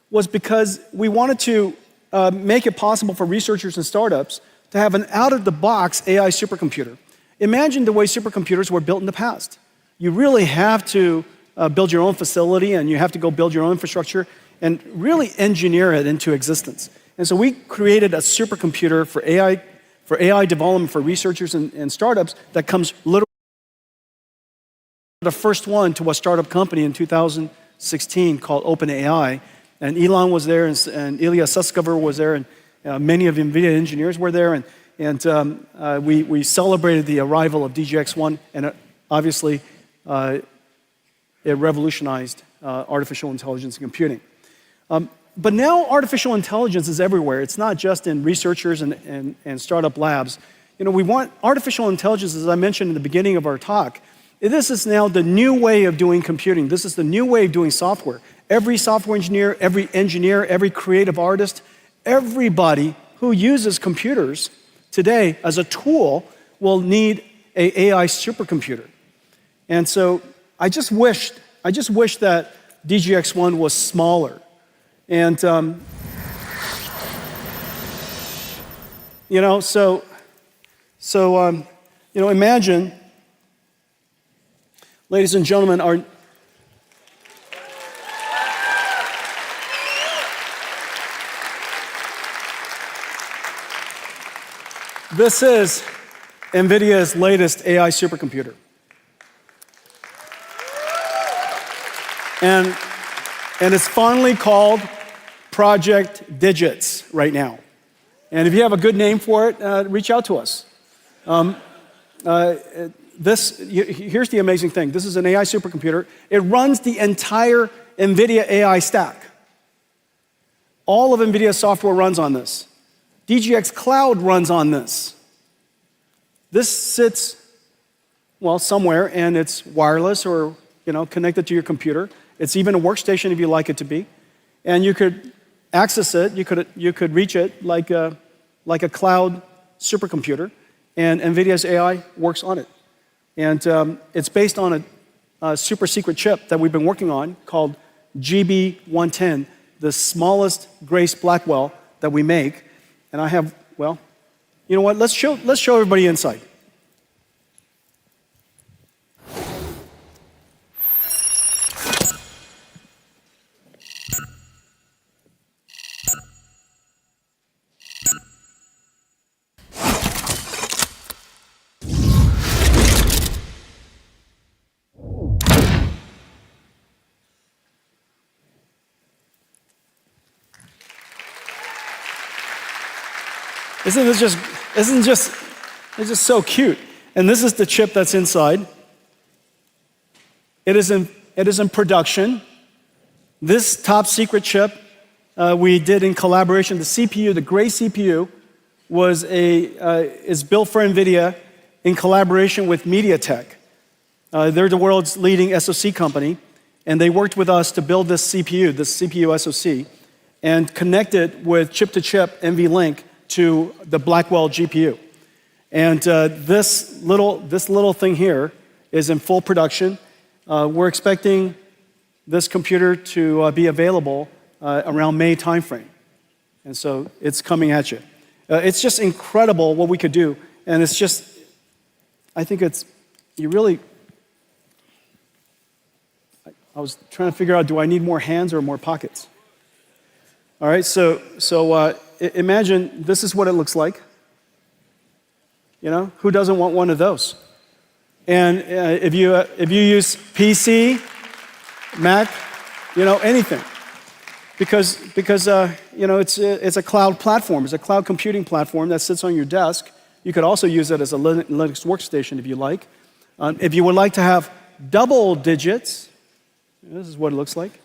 was because we wanted to make it possible for researchers and startups to have an out-of-the-box AI supercomputer. Imagine the way supercomputers were built in the past. You really have to build your own facility, and you have to go build your own infrastructure and really engineer it into existence. And so we created a supercomputer for AI development for researchers and startups that comes literally the first one to a startup company in 2016 called OpenAI. And Elon was there, and Ilya Sutskever was there, and many of the NVIDIA engineers were there. And we celebrated the arrival of DGX-1, and obviously it revolutionized artificial intelligence and computing. But now artificial intelligence is everywhere. It's not just in researchers and startup labs. You know, we want artificial intelligence, as I mentioned in the beginning of our talk. This is now the new way of doing computing. This is the new way of doing software. Every software engineer, every creative artist, everybody who uses computers today as a tool will need an AI supercomputer. And so I just wish that DGX-1 was smaller. And, imagine, ladies and gentlemen, this is NVIDIA's latest AI supercomputer. And it's finally called Project Digits right now. And if you have a good name for it, reach out to us. Here's the amazing thing. This is an AI supercomputer. It runs the entire NVIDIA AI stack. All of NVIDIA software runs on this. DGX Cloud runs on this. This sits, well, somewhere, and it's wireless or, connected to your computer. It's even a workstation if you like it to be. And you could access it, you could reach it like a cloud supercomputer, and NVIDIA's AI works on it. And it's based on a super secret chip that we've been working on called GB110, the smallest Grace Blackwell that we make. And I have, well, you know what? Let's show everybody inside. It's just so cute. And this is the chip that's inside. It is in production. This top secret chip we did in collaboration. The CPU, the Grace CPU, is built for NVIDIA in collaboration with MediaTek. They're the world's leading SoC company, and they worked with us to build this CPU SoC, and connect it with chip-to-chip NVLink to the Blackwell GPU. And this little thing here is in full production. We're expecting this computer to be available around May timeframe. And so it's coming at you. It's just incredible what we could do. And it's just, I think I was trying to figure out, do I need more hands or more pockets? All right, so imagine this is what it looks like. Who doesn't want one of those? And if you use PC, Mac, anything, because it's a cloud platform. It's a cloud computing platform that sits on your desk. You could also use it as a Linux workstation if you like. If you would like to have double digits, this is what it looks like.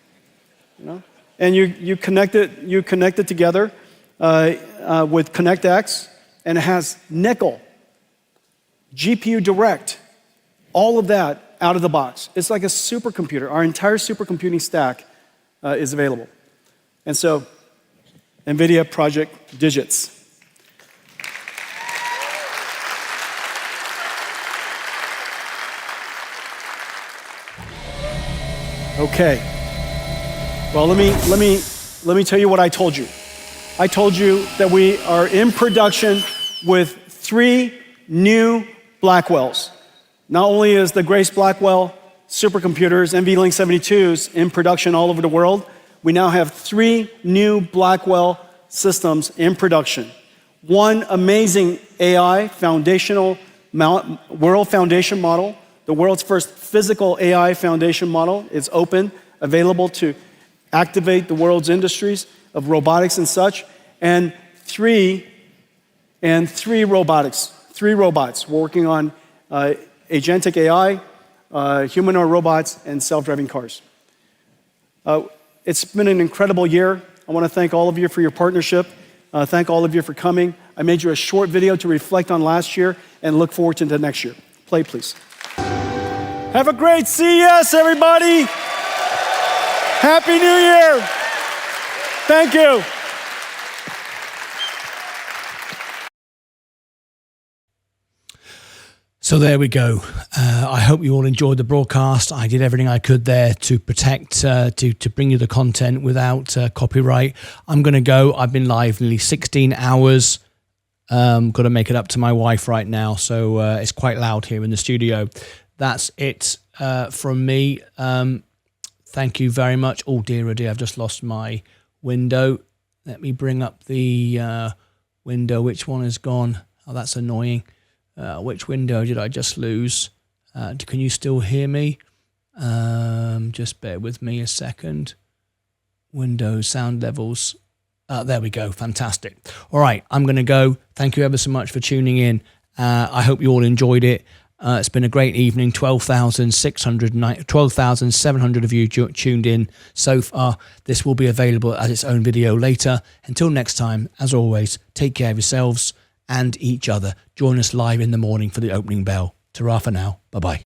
And you connect it together with ConnectX, and it has nickel, GPU Direct, all of that out of the box. It's like a supercomputer. Our entire supercomputing stack is available. And so, NVIDIA Project Digits. Okay. Well, let me tell you what I told you. I told you that we are in production with 3 new Blackwells. Not only is the Grace Blackwell supercomputers, NVLink 72s, in production all over the world, we now have 3 new Blackwell systems in production. One amazing AI world foundation model, the world's first physical AI foundation model. It's open, available to activate the world's industries of robotics and such. And 3 and 3 robots. We're working on Agentic AI, humanoid robots, and self-driving cars. It's been an incredible year. I want to thank all of you for your partnership. Thank all of you for coming. I made you a short video to reflect on last year and look forward to the next year. Play, please. Have a great CES, everybody. Happy New Year. Thank you. So there we go. I hope you all enjoyed the broadcast. I did everything I could there to protect, to bring you the content without copyright. I'm going to go. I've been live nearly 16 hours. Got to make it up to my wife right now. So it's quite loud here in the studio. That's it from me. Thank you very much. Oh dear, I've just lost my window. Let me bring up the window. Which one is gone? Oh, that's annoying. Which window did I just lose? Can you still hear me? Just bear with me a second. Windows, sound levels. There we go. Fantastic. All right, I'm going to go. Thank you ever so much for tuning in. I hope you all enjoyed it. It's been a great evening. 12,700 of you tuned in so far. This will be available as its own video later. Until next time, as always, take care of yourselves and each other. Join us live in the morning for the opening bell. Ta-ra for now. Bye-bye.